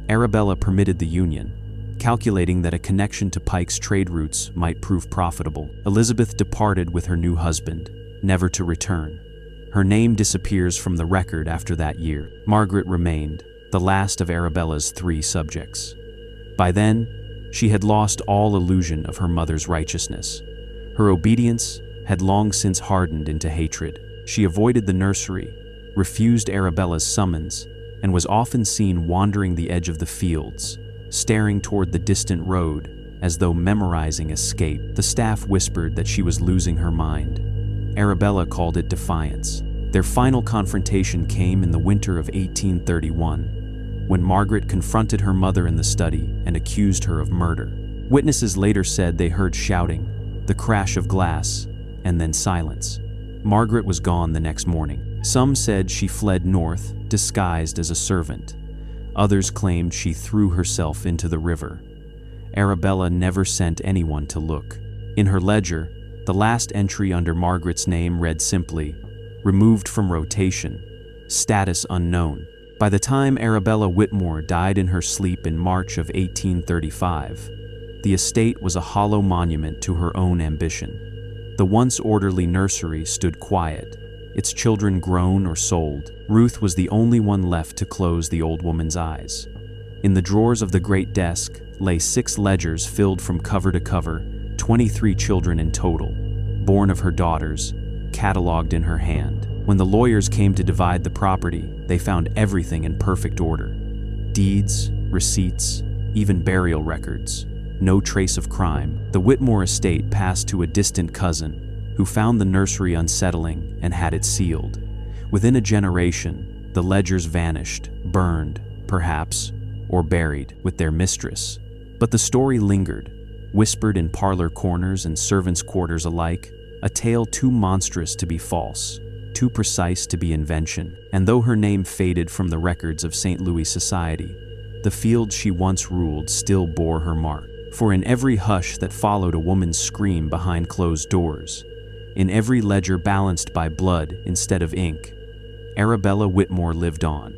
Arabella permitted the union, calculating that a connection to Pike's trade routes might prove profitable. Elizabeth departed with her new husband, never to return. Her name disappears from the record after that year. Margaret remained, the last of Arabella's 3 subjects. By then, she had lost all illusion of her mother's righteousness. Her obedience had long since hardened into hatred. She avoided the nursery, refused Arabella's summons, and was often seen wandering the edge of the fields, staring toward the distant road, as though memorizing escape. The staff whispered that she was losing her mind. Arabella called it defiance. Their final confrontation came in the winter of 1831, when Margaret confronted her mother in the study and accused her of murder. Witnesses later said they heard shouting, the crash of glass, and then silence. Margaret was gone the next morning. Some said she fled north, disguised as a servant. Others claimed she threw herself into the river. Arabella never sent anyone to look. In her ledger, the last entry under Margaret's name read simply, removed from rotation, status unknown. By the time Arabella Whitmore died in her sleep in March of 1835, the estate was a hollow monument to her own ambition. The once orderly nursery stood quiet, its children grown or sold. Ruth was the only one left to close the old woman's eyes. In the drawers of the great desk lay 6 ledgers filled from cover to cover, 23 children in total, born of her daughters, cataloged in her hand. When the lawyers came to divide the property, they found everything in perfect order. Deeds, receipts, even burial records. No trace of crime. The Whitmore estate passed to a distant cousin, who found the nursery unsettling and had it sealed. Within a generation, the ledgers vanished, burned, perhaps, or buried with their mistress. But the story lingered, whispered in parlor corners and servants' quarters alike, a tale too monstrous to be false, too precise to be invention. And though her name faded from the records of St. Louis society, the field she once ruled still bore her mark. For in every hush that followed a woman's scream behind closed doors, in every ledger balanced by blood instead of ink, Arabella Whitmore lived on,